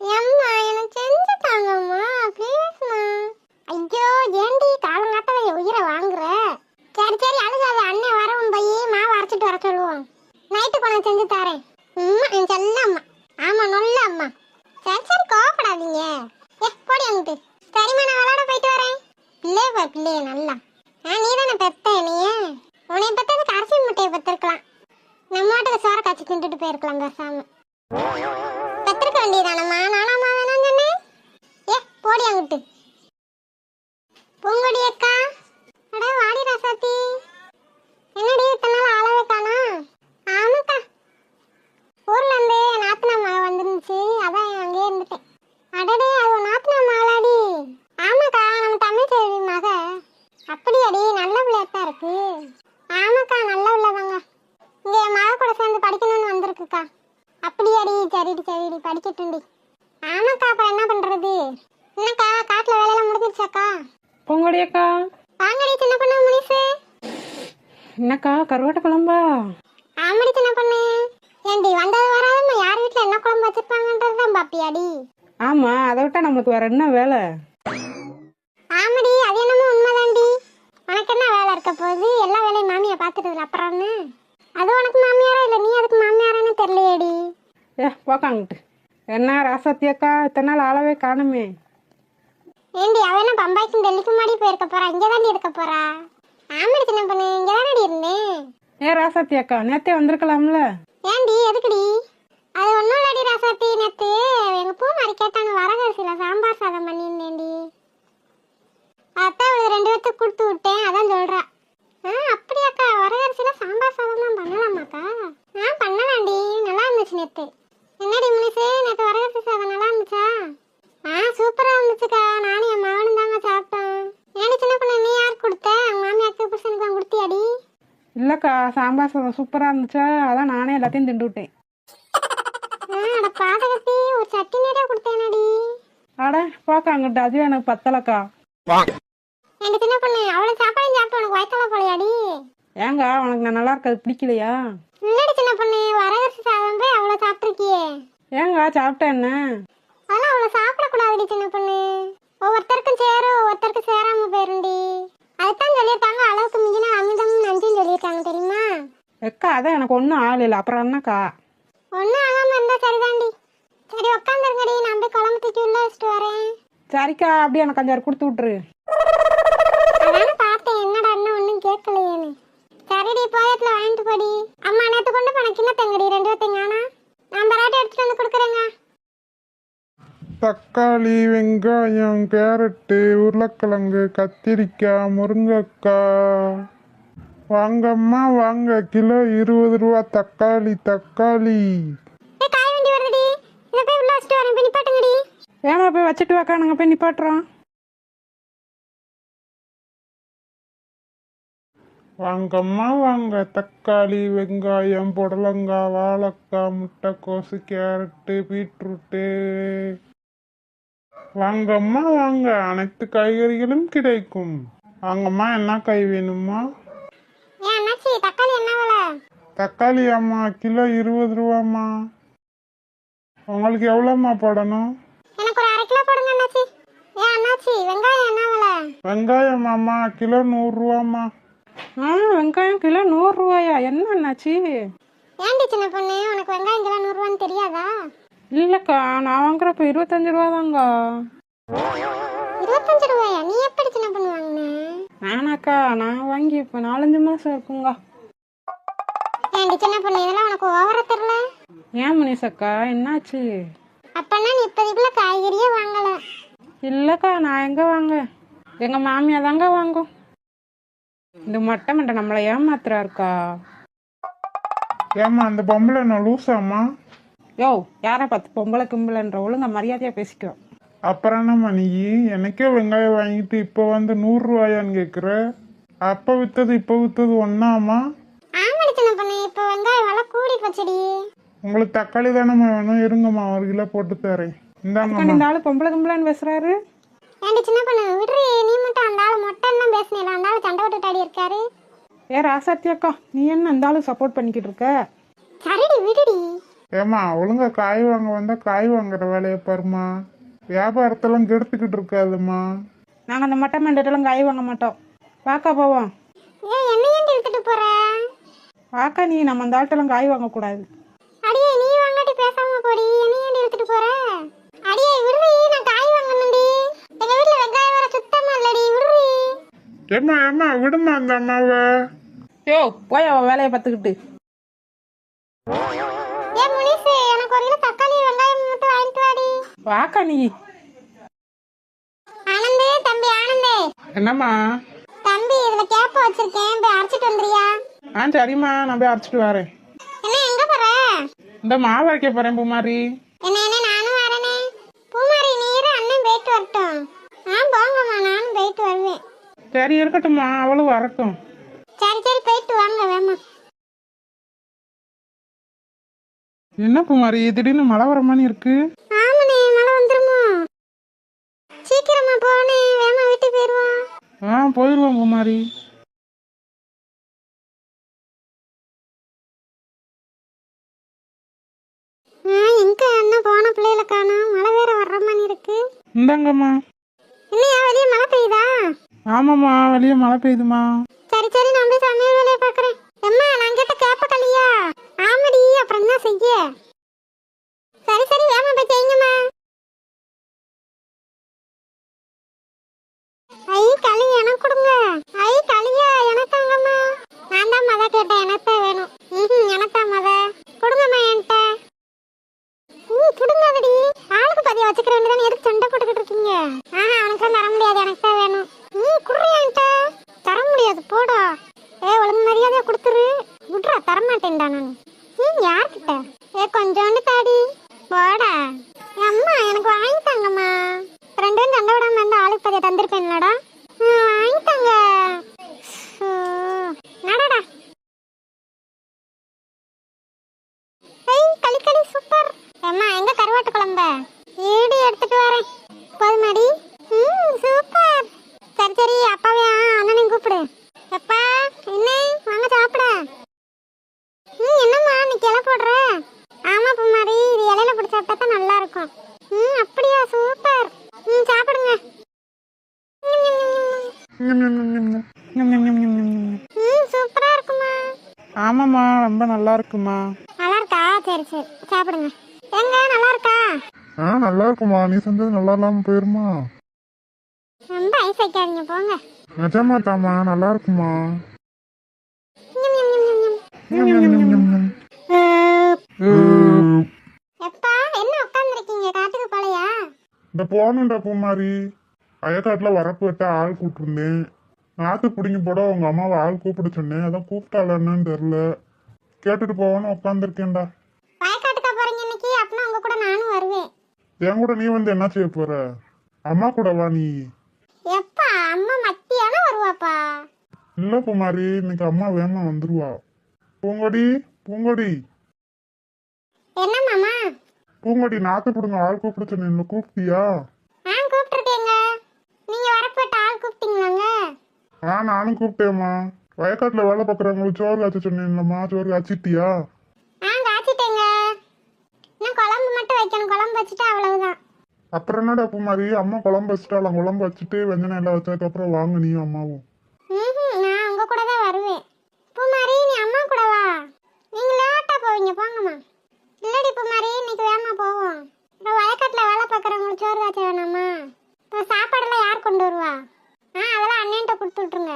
எம்மா எனக்கு செஞ்சு தாங்கம்மா ப்ளீஸ்மா. ஐயோ ஏண்டி காலங்காத்தால உயிரை வாங்குற? சரி சரி அழுகாத, அண்ணன் வரவும் போய் மாவு அரைச்சிட்டு வர சொல்லுவோம். நைட்டுக்கு நான் செஞ்சு தரேன். என் செல்ல அம்மா. ஆமா நல்ல அம்மா. சரி சரி கோவப்படாதீங்க. போடி அங்கிட்டு. சரிம்மா, நான் விளையாட போயிட்டு வரேன். பிள்ளைய நல்லா. நீ தானே பெத்த என்னைய? உன்னை பெத்ததுக்கு அரிசி முட்டையை பெற்றிருக்கலாம். நம்ம மாட்டுக்கு சோற காய்ச்சி தின்ட்டுட்டு போயிருக்கலாம் பேசாம. பெற்றிருக்க வேண்டியதானம்மா, நானாமா வேணாம் சொன்னேன். போடி அங்கிட்டு. பூங்கொடி அக்கா, அட வாடி ராசாத்தி. என்னடி இத்தனை நாள் ஆளவே காணா? ஆமாக்கா, ஊர்ல இருந்து நாத்தனா மழை வந்துருந்துச்சு, அதான் அங்கேயே இருந்துட்டேன். அடடே, அது நாத்தனா மழாடி? ஆமாக்கா, நம்ம தமிழ் செல்வி மக. அப்படியாடி, நல்ல பிள்ளையாத்தான் இருக்கு. ஆமாக்கா, நல்ல பிள்ளைதாங்க. இங்க மழை கூட சேர்ந்து படிக்கணும்னு வந்திருக்குக்கா. அப்படியாடி, சரிடி சரிடி, படிக்கட்டும்டி. ஆமாக்கா, அப்புறம் என்ன பண்றது? என்னக்கா, காட்டுல வேலையெல்லாம் முடிஞ்சிருச்சாக்கா? பொங்கடியக்கா, வாங்கடி சின்ன பொண்ணு முனிசு. என்னக்கா கருவாட்டு குழம்பா? ஆமாடி சின்ன பொண்ணு. ஏண்டி வந்தது வராதம்மா யார் வீட்டுல என்ன குழம்பு வச்சிருப்பாங்கன்றதுதான் பாப்பியாடி? ஆமா, அதை விட்டா நமக்கு வேற என்ன வேலை? ஆமாடி, அது என்னமோ உண்மைதாண்டி. உனக்கு என்ன வேலை இருக்க போகுது? எல்லா வேலையும் மாமியா பாத்துட்டதுல அப்புறம்னு. அது உனக்கு மாமியாரா இல்ல நீ அதுக்கு மாமியாரான்னு தெரியலையேடி. போக்காங்கிட்டு. என்ன ராசாத்தி அக்கா, இத்தனை நாள் ஆளவே காணுமே. ஏண்டி அவ என்ன பம்பாய்க்கும் டெல்லிக்கும் மாடி போயிருக்க போறா, இங்கதாண்டி இருக்க போறா. ஆமாடி சின்ன பொண்ணு, இங்கதானடி இருந்தேன். ராசாத்தி அக்கா, நேத்தே வந்திருக்கலாம்ல. ஏண்டி எதுக்குடி? அது ஒன்னும் இல்லடி ராசாத்தி, நேத்து எங்க பூமாரி கேட்டாங்க வரகரிசியில சாம்பார் சாதம் பண்ணியிருந்தேன்டி. அதான் அவளுக்கு 2 பேத்துக்கு கொடுத்து விட்டேன், அதான் சொல்றா. அப்படியாக்கா வரகரிசியில சாம்பார் சாதம் தான் பண்ணலாமாக்கா? பண்ணலாம்டி, நல்லா இருந்துச்சு நேத்து. என்னடி முனிசு, நேத்து வரகரிசி சாதம் நல்லா இருந்துச்சா? சூப்பரா இருந்துச்சுக்கா. நானும் என் மகனும் தாங்க சாப்பிட்டோம். ஏடி சின்ன பொண்ணு, நீ யாருக்கு கொடுத்த? உங்க மாமியாருக்கு புருஷனுக்கு தான் கொடுத்தியாடி? இல்லைக்கா, சாம்பார் சாதம் சூப்பராக இருந்துச்சா, அதான் நானே எல்லாத்தையும் திண்டு விட்டேன். அட பாதகத்தி, ஒரு சட்டி நிறைய கொடுத்தேனடி. அட பார்க்க அங்கிட்ட, அதுவே எனக்கு பத்தலக்கா. எங்க சின்ன பொண்ணு, அவ்வளவு சாப்பாடு சாப்பிட்டு உனக்கு வயிற்றுல போலையாடி? ஏங்க உனக்கு நான் நல்லா இருக்காது பிடிக்கலையா? இல்லடி சின்ன பொண்ணு, வரகரிசி சாதம் போய் அவ்வளவு சாப்பிட்டுருக்கியே. ஏங்க சாப்பிட்டேன் என்ன? அதெல்லாம் அவ்வளவு சாப்பிடக்கூடாதுடி சின்ன பொண்ணு. ஒவ்வொருத்தருக்கும் சேரும், ஒவ்வொருத்தருக்கும் சேராம போயிருண்டி. அதுதான் சொல்லியிருக்காங்க, அளவுக்கு மிஞ்சினா அமிர்தம் நஞ்சுன்னு சொல்லியிருக்காங்க, தெரியுமா? எக்கா அதான் எனக்கு ஒன்றும் ஆகல, அப்புறம் என்னக்கா? ஒன்றும் ஆகாம இருந்தா சரிதாண்டி. சரி உட்காந்துருங்கடி, நான் போய் குழம்பு தூக்கி உள்ள வச்சுட்டு வரேன். சரிக்கா, அப்படியே எனக்கு 5 கொடுத்து விட்ரு. அதான பார்த்தேன், என்னடா இன்னும் ஒன்றும் கேட்கலையேன்னு. சரிடி, போயத்துல வாங்கிட்டு போடி. அம்மா நேற்று கொண்டு போன கிண்ணத்தங்கடி 2 வத்தீங்கன்னா நான் பராட்டை எடுத்துட்டு வந்து கொடுக்குறேங்க. தக்காளி, வெங்காயம், கேரட்டு, உருளைக்கிழங்கு, கத்திரிக்காய், முருங்கைக்காய். வாங்கம்மா வாங்க, கிலோ 20 ரூபா தக்காளி. காய் வண்டி வருதுடி, இதை போய் உள்ள வச்சுட்டு வரேன். போய் நிப்பாட்டுங்கடி. ஏமா போய் வச்சுட்டு வாக்கா, நாங்கள் போய் நிப்பாட்டுறோம். வாங்கம்மா வாங்க, தக்காளி, வெங்காயம், புடலங்காய், வாழைக்காய், முட்டைக்கோசு, கேரட்டு, பீட்ரூட்டு. வாங்கம்மா வாங்க, அனைத்து காய்கறிகளும் கிடைக்கும். வாங்கம்மா, என்ன காய் வேணுமா? ஏன் அண்ணாச்சி, தக்காளி என்ன விலை? தக்காளி அம்மா கிலோ 20 ரூபாம்மா. உங்களுக்கு எவ்வளோம்மா போடணும்? எனக்கு ஒரு 1/2 கிலோ போடுங்க அண்ணாச்சி. ஏன் அண்ணாச்சி, வெங்காயம் என்ன விலை? வெங்காயம் அம்மா கிலோ 100 ரூபாம்மா. வெங்காயம் கிலோ 100 ரூபாயா? என்ன என்னாச்சு? ஏன்டி சின்ன பொண்ணு, உனக்கு வெங்காயம் கிலோ 100 ரூபான்னு தெரியாதா? இல்லைக்கா, நான் வாங்குறப்ப 25 ரூபா தாங்க. 25 ரூபாயா? நீ எப்படி சின்ன பொண்ணு வாங்கின? நானாக்கா, நான் வாங்கி இப்போ 4-5 மாதம் இருக்குங்க. ஏன்டி சின்ன பொண்ணு, இதெல்லாம் உனக்கு ஓவரா தெரியல? ஏன் முனிசக்கா, என்னாச்சு? அப்பன்னா நீ இப்போதைக்குள்ள காய்கறியே வாங்கல. இல்லைக்கா, நான் எங்கே வாங்க, எங்கள் மாமியா தாங்க வாங்கும். இந்த மட்டை மண்டை நம்மளை ஏமாத்துறாருக்கா. ஏம்மா அந்த பொம்பளை நான் லூசாம்மா? யோ, யாரை பார்த்து பொம்பளை கும்பலைன்ற, ஒழுங்கா மரியாதையாக பேசிக்கோ. அப்புறம் என்னம்மா நீ எனக்கே வெங்காயம் வாங்கிட்டு இப்போ வந்து 100 ரூபாயான்னு கேட்குற? அப்போ விற்றது இப்போ விற்றது ஒன்றாம்மா? ஆமாடி சின்ன பொண்ணு, இப்போ வெங்காயம் விலை கூடி போச்சுடி. உங்களுக்கு தக்காளி தானம்மா வேணும்? இருங்கம்மா 1 கிலோ போட்டு தரேன். இந்தாங்கம்மா. இந்த ஆளு பொம்பளை கும்பலான்னு பேசுறாரு. ஏன்டி சின்ன பொண்ணு, விடுறி. நீ மட்டும் அந்த ஆள் மொட்டன் பேசினீல, அந்த ஆள் சண்டை விட்டுட்டாடி இருக்காரு. ராசாத்தி அக்கா, நீ என்ன இந்த ஆளு சப்போர்ட் பண்ணிக்கிட்டு இருக்க? சரிடி, விடுடி. ஏம்மா ஒழுங்கா காய் வாங்க வந்தா காய் வாங்குற வேலையை பாருமா. வியாபாரத்தெல்லாம் கெடுத்துக்கிட்டு இருக்காதும்மா. நாங்கள் அந்த மட்டை மண்டெல்லாம் காய் வாங்க மாட்டோம். வாக்கா போவோம். என்ன ஏன்டி இழுத்துட்டு போற? வாக்கா, நீ நம்ம அந்த ஆள்கிட்டலாம் காய் வாங்கக்கூடாது. அடியே, நீ வாங்காட்டி பேசாம போடி. என்ன ஏன்டி இழுத்துட்டு போற? அடியே விடுறி, நான் காய் வாங்கணும்டி. எங்க வீட்டுல வெங்காயம் வர சுத்தமா இல்லடி, விடுறி. ஏம்மா விடுமா அந்த அம்மாவை. யோ, போய் அவ வேலையை பார்த்துக்கிட்டு. ஏன் முனிசு, எனக்கு 1 கிலோ தக்காளி வெங்காயம் மட்டும் வாங்கிட்டு வாடி. வாக்கா நீ. ஆனந்தே, தம்பி ஆனந்தே. என்னம்மா? தம்பி, இதுல கேப்ப வச்சிருக்கேன், போய் அரைச்சிட்டு வந்துறியா? சரிம்மா, நான் போய் அரைச்சிட்டு வரேன். என்ன எங்க போற? இந்த மாவு அரைக்க போறேன் பூமாரி. என்ன நானும் வரனே. பூமாரி, நீரும் அண்ணன் போயிட்டு வரட்டும். போங்கம்மா, நானும் போயிட்டு வருவேன். சரி இருக்கட்டும்மா, அவளும் வரட்டும். சரி போயிட்டு வாங்க வேமா. என்ன பூமாரி, திடீர்னு மழை வர மாதிரி இருக்கு? ஆமாண்ணே, மழை வந்துருமோ? சீக்கிரமா போனே, வேமா வீட்டுக்கு போயிருவோம். போயிடுவோம் பூமாரி. எங்க அண்ணன் போன பிள்ளைகளை காணோம், மழை வேற வர்ற மாதிரி இருக்கு. இந்தாங்கம்மா. இல்லையா, வெளியே மழை பெய்யுதா? ஆமாம்மா, வெளியே மழை பெய்யுதுமா. சரி நான் போய் சமையல் வேலையை பாக்குறேன். அம்மா, நான் கேட்ட கேப்ப களியா? ஆமாடி, அப்புறம் என்ன செய்ய? சரி வேமா போய் செய்யுங்கம்மா. ஐ களி எனக்கு கொடுங்க. ஐ களியா எனக்காங்கம்மா. நான் தான் மத கேட்டேன், எனக்கா வேணும். எனக்கா மத கொடுங்கம்மா என்கிட்ட. புடுங்காதடி, ஆளுக்கு பதிய வச்சுக்கிற வேண்டியதானே, எதுக்கு சண்டை போட்டுக்கிட்டு இருக்கீங்க? அவனுக்கு தர முடியாது, எனக்கா வேணும். குடுறியா என்கிட்ட? தர முடியாது, போடா. கொஞ்சோண்டு தாடி வாடா. அம்மா எனக்கு வாங்கி தாங்கம்மா. ரெண்டும் சண்டை விடாம இருந்தா ஆளுக்கு பதிய தந்திருப்பேன்லடா. வாங்கி தாங்க. நடடா. களி களி சூப்பர். அம்மா எங்க கருவாட்டு குழம்ப ஈடு எடுத்துட்டு வரேன். போதுமாடி? சூப்பர். சரி சரி அப்பாவே அண்ணனையும் கூப்பிடு. அப்பா என்ன வாங்க சாப்பிட. என்னம்மா நீ கிளை போடுற? ஆமா பூமாரி, இது இலையில பிடிச்சி சாப்பிட்டா தான் நல்லா இருக்கும். அப்படியா சூப்பர். சாப்பிடுங்க. சூப்பரா இருக்குமா? ஆமாம்மா, ரொம்ப நல்லா இருக்குமா. நல்லா இருக்கா? சரி சரி சாப்பிடுங்க. எங்க நல்லா இருக்கா? நல்லா இருக்குமா. நீ செஞ்சது நல்லா இல்லாம போயிருமா? ரொம்ப ஐஸ் வைக்காதீங்க போங்க. நிஜமா தாமா நல்லா இருக்குமா? எப்பா என்ன உட்காந்துருக்கீங்க? காட்டுக்கு போலையா? இந்த போகணுன்ற பூமாரி, வயக்காட்டுல வரப்பு வெட்ட ஆள் கூப்பிட்டுருந்தேன். நாத்து பிடிங்கி போட உங்க அம்மாவை ஆள் கூப்பிட சொன்னேன். அதான் கூப்பிட்டாளன்னு தெரியல. கேட்டுட்டு போவான்னு உட்காந்துருக்கேன்டா. வயக்காட்டுக்கா போறீங்க இன்னைக்கு? அப்படின்னா உங்க கூட நானும் வருவேன். என் கூட நீ வந்து என்ன செய்ய போற? அம்மா கூட வா நீ. எப்பா அம்மா மத்தியானம் வருவாப்பா. இல்ல பூமாரி, இன்னைக்கு அம்மா வேகமா வந்துருவா. பூங்கொடி பூங்கொடி என்ன மாமா? பூங்கொடி, நாத்து பிடுங்க ஆள் கூப்பிட சொன்னேன். கூப்பிட்டியா? கூப்பிட்டுருக்கேங்க. நீங்க வரப்பட்ட ஆள் கூப்பிட்டீங்களாங்க? நானும் கூப்பிட்டேம்மா. வயக்காட்டுல வேலை பார்க்குறவங்களுக்கு சோறு காய்ச்ச சொன்னேன்லம்மா. சோறு காய்ச்சிட்டியா? காய்ச்சிட்டேங்க. இன்னும் குழம்பு மட்டும் வைக்கணும். குழம்பு வச்சுட்டு அவ்வளவுதான். அப்புறம் என்னடா பூமாரி, அம்மா குழம்பு வச்சுட்டாலாம். குழம்பு வச்சுட்டு வெஞ்சனம் எல்லாம் வச்சதுக்கப்புறம் வாங்க நீயும் அம்மாவும். நான் உங்க கூட தான் வருவேன். பூமாரி நீ அம்மா கூட வா. நீங்க லேட்டா போவீங்க போங்கம்மா. இல்லடி பூமாரி, இன்னைக்கு வேகமா போவோம். இப்போ வயக்காட்டுல வேலை பார்க்குறவங்களுக்கு சோறு காய்ச்ச வேணாமா? இப்போ சாப்பாடெல்லாம் யார் கொண்டு வருவா? அதெல்லாம் அண்ணன்ட்ட கொடுத்து விட்டுருங்க.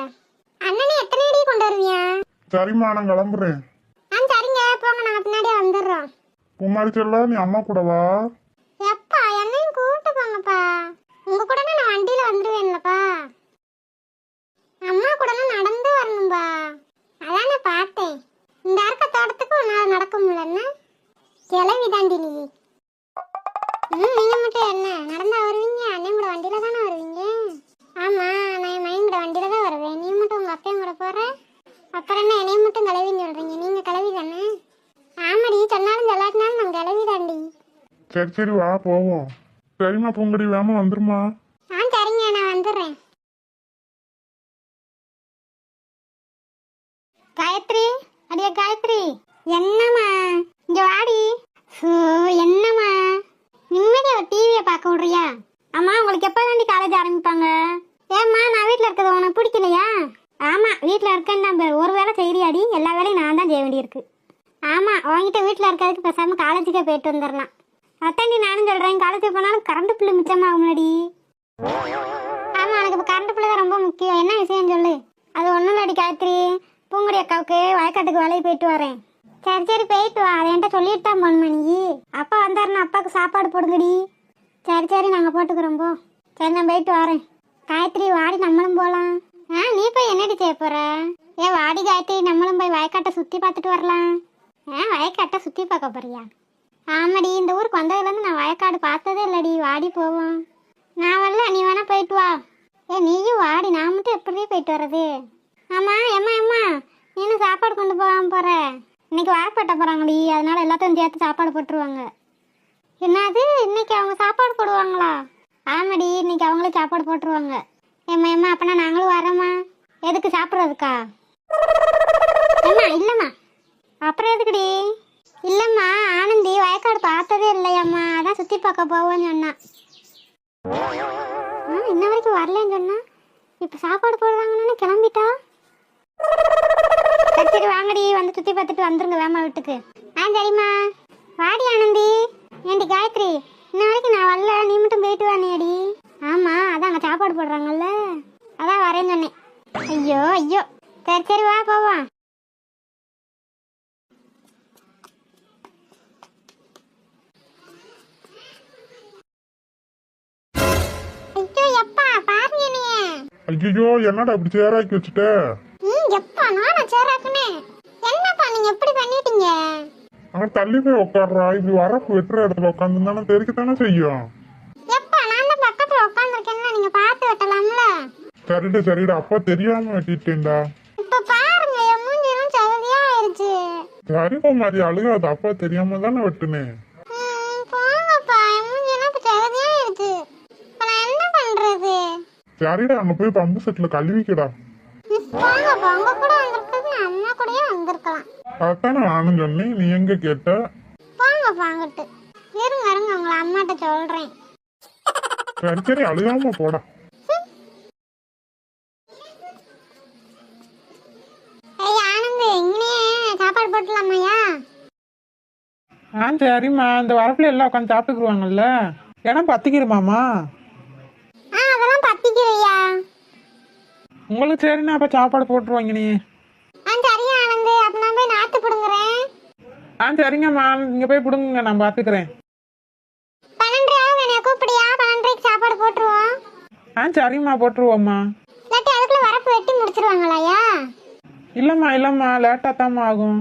அண்ணனே எத்தனை அடி கொண்டு வருவியா? சரிம்மா, நான் கிளம்புறேன். சரிங்க போங்க, நாங்க பின்னாடியே வந்துடுறோம். பூமாரி செல்ல, நீ அம்மா கூட வா. எப்பா என்னையும் கூப்பிட்டு போங்கப்பா. உங்க கூட நான் வண்டியில வந்துடுவேன்லப்பா. அம்மா கூட நடந்து வரணும்பா. அதான் நான் பார்த்தேன். இந்த இருக்க தோட்டத்துக்கு உன்னால நடக்க முடியலன்னா கிளவி தாண்டி நீ. நீங்க மட்டும் என்ன நடந்தா வருவீங்க? அண்ணன் கூட வண்டியில தானே வருவீங்க. ஆமா, நான் என் மையன் கூட வண்டியில தான் வருவேன். நீ மட்டும் உங்க அப்பையும் கூட போற. அப்புறம் என்ன என்னையும் மட்டும் கிளவின்னு சொல்றீங்க? நீங்க கிளவி தானே? ஆமாடி, சொன்னாலும் சொல்லாட்டினாலும் நான் கிளவி தாண்டி. சரி சரி வா போவோம். சரிம்மா பூங்கொடி, வேகமா வந்துருமா. சரிங்க நான் வந்துடுறேன். காயத்ரி, அடியா காயத்ரி. என்னம்மா? இங்க வாடி. என்னம்மா நிம்மதியா டிவியை பார்க்க விடுறியா? அம்மா உங்களுக்கு எப்போ தாண்டி காலேஜ் ஆரம்பிப்பாங்க? ஏம்மா நான் வீட்டில் இருக்கிறது உனக்கு பிடிக்கலையா? ஆமாம் வீட்டில் இருக்கேன்னு தான் பேர். ஒரு வேலை செய்யறியாடி? எல்லா வேலையும் நான் தான் செய்ய வேண்டியிருக்கு. ஆமாம் வாங்கிட்டு வீட்டில் இருக்கிறதுக்கு பேசாமல் காலேஜுக்கே போயிட்டு வந்துடலாம். அத்தாண்டி நானும் சொல்கிறேன். காலேஜ் போனாலும் கரண்ட் பில்லு மிச்சமாகும்லடி. ஆமாம் எனக்கு இப்போ கரண்ட் பில்லு தான் ரொம்ப முக்கியம். என்ன விஷயம் சொல்லு. அது ஒன்றும் இல்லடி காயத்ரி, பூங்குடி அக்காவுக்கு வயக்காட்டுக்கு வேலைக்கு போயிட்டு வரேன். சரி சரி போயிட்டு வா. அதை என்கிட்ட சொல்லிட்டு தான் போகணுமா நீ? அப்பா வந்தாருன்னா அப்பாவுக்கு சாப்பாடு போடுங்கடி. சரி சரி நாங்கள் போட்டுக்கிறோம் போ. சரி நான் போயிட்டு வரேன். காயத்ரி வாடி நம்மளும் போகலாம். நீ போய் என்னடி செய்ய போகிற? வாடி காயத்ரி நம்மளும் போய் வயக்காட்டை சுற்றி பார்த்துட்டு வரலாம். வயக்காட்டை சுற்றி பார்க்க போறியா? ஆமாடி, இந்த ஊருக்கு வந்ததுலேருந்து நான் வயக்காடு பார்த்ததே இல்லடி. வாடி போவோம். நான் வரல, நீ வேணா போயிட்டு வா. நீயும் வாடி, நான் மட்டும் எப்படி போயிட்டு வர்றது? ஆமாம் எம்மா நீனும் சாப்பாடு கொண்டு போகாமல் போகிற. இன்னைக்கு வாழைப்பட்ட போகிறாங்கடி, அதனால எல்லாத்தையும் சேர்த்து சாப்பாடு போட்டுருவாங்க. என்னது இன்னைக்கு அவங்க சாப்பாடு போடுவாங்களா? ஆமாடி, இன்னைக்கு அவங்களே சாப்பாடு போட்டுருவாங்க. ஏம்மா அப்பனா நாங்களும் வரோம்மா. எதுக்கு சாப்பிட்றதுக்கா? இல்லைம்மா. அப்புறம் எதுக்குடி? இல்லைம்மா ஆனந்தி வயக்காடு பார்த்ததே இல்லையாம்மா, அதான் சுற்றி பார்க்க போவோன்னு சொன்னான். இன்ன வரைக்கும் வரலன்னு சொன்னா. இப்போ சாப்பாடு போடுறாங்கன்னு கிளம்பிட்டா. சரி வாங்கடி, வந்து சுற்றி பார்த்துட்டு வந்துருங்க வேமா வீட்டுக்கு. சரிம்மா வாடி ஆனந்தி. ஏண்டி காயத்ரி, இன்ன வரைக்கும் நான் வரல, நீ மட்டும் போயிட்டு வானியடி. ஆமாம் அதான் அங்கே சாப்பாடு போடுறாங்கல்ல, அதான் வரேன்னு சொன்னேன். ஐயோ சரி வா போவோம். ஐயோ என்னடா இப்படி சேராக்கி வச்சுட்ட? எப்பா நானா சேராக்குனே? என்னப்பா நீங்க எப்படி பண்ணிட்டீங்க? அங்க தள்ளி போய் உட்காடுறா. இப்படி வரப்பு வெட்டுற இடத்துல உட்காந்துருந்தானே தெரிக்கத்தானே செய்யும். எப்பா நான் தான் பக்கத்துல உட்காந்துருக்கேன்னா நீங்க பார்த்து வெட்டலாம்ல. சரிடா சரிடா, அப்பா தெரியாம வெட்டிட்டேன்டா. இப்ப பாருங்க என் மூஞ்சிலும் சகதியா ஆயிருச்சு. சரி பூமாரி அழுகாது, அப்பா தெரியாம தானே வெட்டுனேன். போங்கப்பா, என் மூஞ்சிலும் இப்ப சகதியா ஆயிருச்சு. இப்ப நான் என்ன பண்றது? சரிடா, அங்க போய் பம்பு செட்ல கழுவிக்கடா. போங்கப்பா, உங்க கூட வந்திருக்கிறது அம்மா கூடயே வந்திருக்கலாம். அதானே நானும் சொன்னேன், நீ எங்க கேட்ட? போங்கப்பா அங்கிட்டு. இருங்க இருங்க, உங்களை அம்மாட்ட சொல்றேன். சரி சரி, அழுகாம போடா. ஏய் ஆனந்த், இங்கனே சாப்பாடு போட்டலாமாயா? சரிம்மா, இந்த வரப்புல எல்லாம் உட்காந்து சாப்பிட்டுக்குருவாங்கல்ல. இடம் பத்திக்கிறமாமா? அதெல்லாம் பத்திக்கிறியா? உங்களுக்கு சரிண்ணா, அப்ப சாப்பாடு போட்டுருவாங்க நீ. சரியா ஆனந்த், அப்ப நான் போய் நாத்து பிடுங்குறேன். சரிங்கம்மா, நீங்க போய் பிடுங்க, நான் பாத்துக்கிறேன். 12 என்னைய கூப்பிடியா? 12 சாப்பாடு போட்டுருவோம். சரிம்மா, போட்டுருவோம்மா. இல்லாட்டி அதுக்குள்ள வரப்பு வெட்டி முடிச்சிருவாங்களாயா? இல்லம்மா, லேட்டா தாம்மா ஆகும்.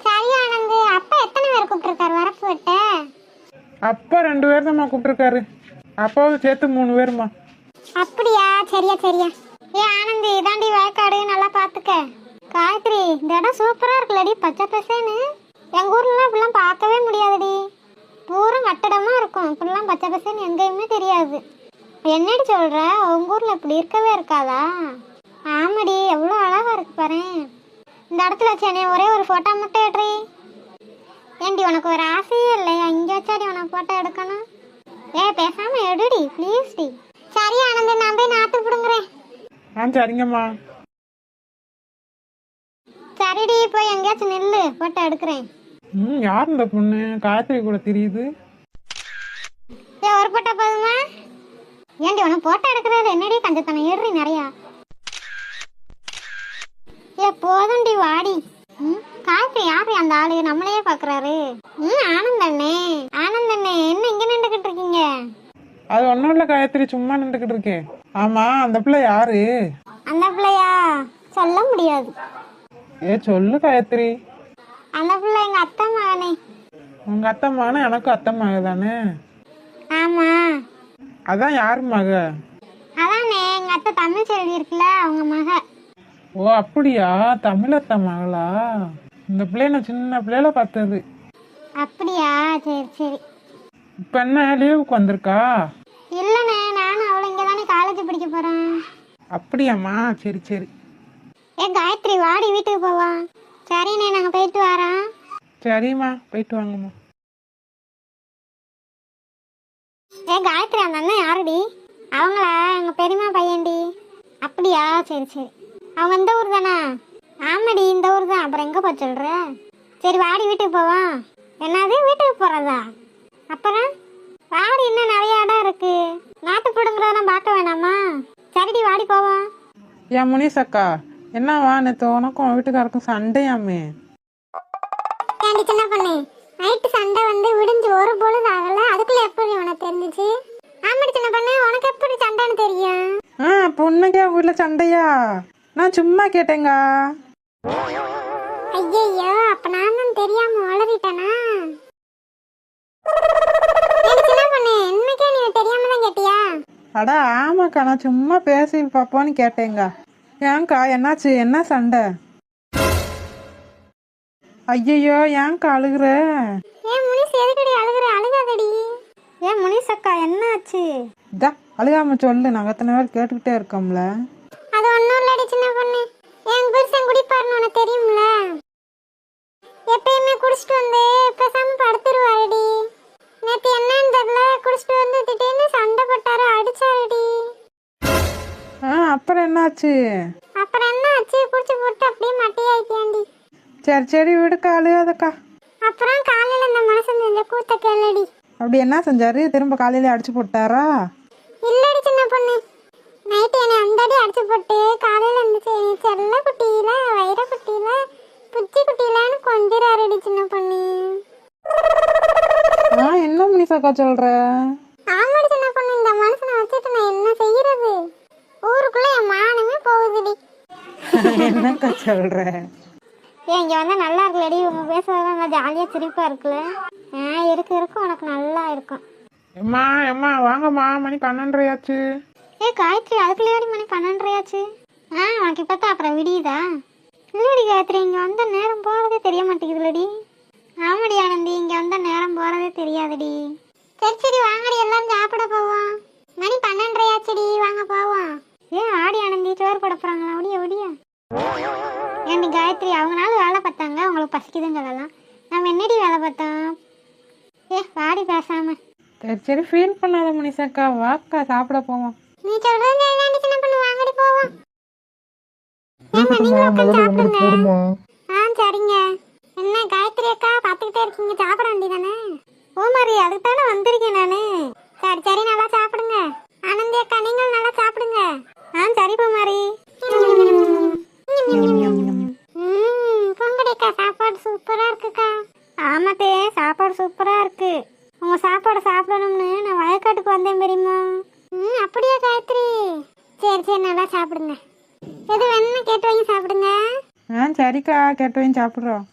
சரி ஆனந்த், அப்பா எத்தனை பேர் கூப்பிட்டுருக்காரு வரப்பு வெட்ட? அப்பா 2 பேர் தான்மா கூப்பிட்டுருக்காரு. அப்பாவும் சேர்த்து 3 பேருமா. அப்படியா? சரியா சரியா. ஆனந்த், இதாண்டி வயக்காடு, நல்லா பாத்துக்க. காயத்ரி, இந்த இடம் சூப்பரா இருக்குல்லடி, பச்சை பசேன்னு. எங்க ஊர்லாம் இப்படிலாம் பார்க்கவே முடியாதுடி. பூரா கட்டடமா இருக்கும், இப்படிலாம் பச்சை பசேன்னு எங்கேயுமே தெரியாது. என்னடி சொல்ற, உங்க ஊர்ல இப்படி இருக்கவே இருக்காதா? ஆமாடி, எவ்வளோ அழகா இருக்கு பாரு. இந்த இடத்துல வச்சேனே ஒரே ஒரு போட்டோ மட்டும் எடுறி. ஏண்டி உனக்கு ஒரு ஆசையே இல்லையா இங்கே வச்சாடி உனக்கு போட்டோ எடுக்கணும்? பேசாம எடுடி ப்ளீஸ் டி. சரி ஆனந்த், நான் போய் நாத்து பிடுங்குறேன். சரிங்கம்மா. சரிடி, போய் எங்கேயாச்சும் நில்லு, போட்டோ எடுக்கிறேன். யார் இந்த பொண்ணு காயத்ரி கூட தெரியுது? ஒரு போட்டோ போதுமா? ஏண்டி உனக்கு போட்டோ எடுக்கிறது என்னடி கஞ்சத்தனம், ஏறி நிறையா. போதும்டி வாடி. காயத்ரி யாரு அந்த ஆளு, நம்மளையே பாக்குறாரு. ஆனந்தண்ணே, ஆனந்தண்ணே, என்ன இங்க நின்றுகிட்டு இருக்கீங்க? அது ஒன்றும் இல்லை காயத்ரி, சும்மா நின்றுக்கிட்டு இருக்கேன். ஆமா, அந்த பிள்ளை யாரு? அந்த பிள்ளையா? சொல்ல முடியாது. சொல்லு காயத்ரி. அந்த பிள்ளை எங்க அத்தை மகனே. உங்க அத்தை மகனா? எனக்கும் அத்தை மக தானே. ஆமா. அதான் யாரு மக? அதானே எங்க அத்தை தமிழ் செல்வி இருக்குல்ல, அவங்க மக. ஓ அப்படியா, தமிழத்த மகளா? இந்த பிள்ளைய நான் சின்ன பிள்ளையில பார்த்தது. அப்படியா? சரி சரி. இப்ப என்ன லீவுக்கு வந்திருக்கா? இல்லண்ணே, நானும் அவளை இங்க தானே காலேஜ் படிக்க போறேன். அப்படியாம்மா, சரி சரி. காயத்ரி வாடி, வீட்டுக்கு போவா. சரிண்ணே, நாங்க போயிட்டு வரோம். சரிம்மா, போயிட்டு வாங்கம்மா. காயத்ரி, அந்த அண்ணன் யாருடி? அவங்களா? எங்க பெரியம்மா பையன்டி. அப்படியா? சரி சரி. அவங்க இந்த ஊர் தானே? ஆமாடி, இந்த ஊர் தான். அப்புறம் எங்க போய் சொல்ற? சரி வாடி, வீட்டுக்கு போவா. என்னது வீட்டுக்கு போறதா? அப்புறம் வாடி, இன்னும் நிறைய இடம் இருக்கு. நாட்டு பிடுங்குறதெல்லாம் பார்க்க வேணாமா? சரிடி வாடி போவோம். ஏன் முனிசக்கா, என்னவா நேற்று உனக்கும் வீட்டுக்காருக்கும் சண்டையாமே? ஏண்டி சின்ன பொண்ணு, நைட்டு சண்டை வந்து விடிஞ்சு ஒரு பொழுது ஆகல, அதுக்குள்ள எப்படி உனக்கு தெரிஞ்சிச்சு? ஆமாடி சின்ன பொண்ணு, உனக்கு எப்படி சண்டைன்னு தெரியும்? பொண்ணுக்கே வீட்டுல சண்டையா? நான் சும்மா கேட்டேங்க. ஐயோ, அப்ப நான் தான் தெரியாம வளரிட்டேனா? சின்ன பொண்ணு, இன்னைக்கே நீ தெரியாம தான் கேட்டியா? அடா ஆமாக்கா, நான் சும்மா பேசி பாப்போன்னு கேட்டேங்க. ஏன்க்கா என்னாச்சு, என்ன சண்டை? ஐயோ, ஏன்க்கா அழுகுற? முனிஸ், எதுக்கடி அழுகுற? அழுகாதடி. முனிஸ் அக்கா, என்னாச்சு? இதா அழுகாம சொல்லு, நாங்கள் எத்தனை பேர் கேட்டுக்கிட்டே இருக்கோம்ல. அது ஒன்றும் இல்லடி சின்ன பொண்ணு, என் புருஷன் குடிப்பாருன்னு உனக்கு தெரியும்ல. எப்பயுமே குடிச்சிட்டு வந்து பேசாம படுத்துருவாருடி. நேற்று என்னன்னு தெரியல, குடிச்சிட்டு வந்து திடீர்னு சண்டை போட்டாரு, அடிச்சாருடி. அப்புறம் என்னாச்சு? அப்புறம் என்ன ஆச்சு, குடிச்சு போட்டு அப்படியே மட்டையாயிட்டியாண்டி. சரி விடுக்கா, அழுகாதக்கா. அப்புறம் காலையில இந்த மனுஷன் செஞ்ச கூத்த கேளடி. அப்படி என்ன செஞ்சாரு? திரும்ப காலையில அடிச்சு போட்டாரா? இல்லடி சின்ன பொண்ணு, நைட்டு என்னை அந்த அடி அடிச்சு போட்டு காலையில இருந்துச்சு செல்ல குட்டியில, வைர குட்டியில, புச்சி குட்டியிலன்னு கொஞ்சிறாருடி சின்ன பொண்ணு. என்ன முனிசாக்கா சொல்ற? ஆமாடி சின்ன பொண்ணு, இந்த மனுஷனை வச்சுட்டு நான் என்ன செய்யறது? ஊருக்குள்ள என் மானமே போகுதுடி. என்னக்கா சொல்ற? ஏன் இங்கே வந்தால் நல்லா இருக்குல்லடி, உங்க பேசுறதெல்லாம் நல்லா ஜாலியாக சிரிப்பாக இருக்குல்ல. இருக்கு உனக்கு நல்லா இருக்கும். எம்மா எம்மா வாங்கம்மா, மணி 12:30 ஆச்சு. காயத்ரி, அதுக்குள்ளேயோடி மணி 12:30 ஆச்சு. உனக்கு இப்போ தான் அப்புறம் விடியுதா? இல்லடி காயத்ரி, இங்கே வந்த நேரம் போகிறதே தெரிய மாட்டேங்குதுலடி. ஆமாடி ஆனந்தி, இங்கே வந்த நேரம் போகிறதே தெரியாதுடி. சரி வாங்கடி, எல்லாரும் சாப்பிட போவோம். மணி 12:30 ஆச்சுடி, வாங்க போவோம். ஆடி ஆனந்தி, சோறு போட போகிறாங்களா? ஒடியா ஏன்டி காயத்ரி, அவங்களால வேலை பார்த்தாங்க, அவங்களுக்கு பசிக்குதுன்னு சொல்லலாம். நம்ம என்னடி வேலை பார்த்தோம்? வாடி பேசாம. சரி ஃபீல் பண்ணாத மனிஷாக்கா, வாக்கா சாப்பிட போவோம். நீ சொல்றது சின்ன பொண்ணு, வாங்கடி போவோம். போடுமா? சரிங்க. என்ன காயத்ரி அக்கா பாத்துக்கிட்டே இருக்கீங்க, சாப்பிட வேண்டியதானே? ஓமாரி, அதுக்கு தானே வந்திருக்கேன் நானு. சரி நல்லா சாப்பிடுங்க. ஆனந்தி அக்கா, நீங்களும் நல்லா சாப்பிடுங்க. சரி பூமாரி. பொங்கடி அக்கா, சாப்பாடு சூப்பரா இருக்குக்கா. ஆமாத்தே, சாப்பாடு சூப்பரா இருக்கு. உங்க சாப்பாடு சாப்பிடணும்னு நான் வயக்காட்டுக்கு வந்தேன் தெரியுமா? அப்படியா காயத்ரி? சரி நல்லா சாப்பிடுங்க. எது வேணும்னு கேட்டு வாங்கி சாப்பிடுங்க. சரிக்கா, கேட்டு வாங்கி சாப்பிட்றோம்.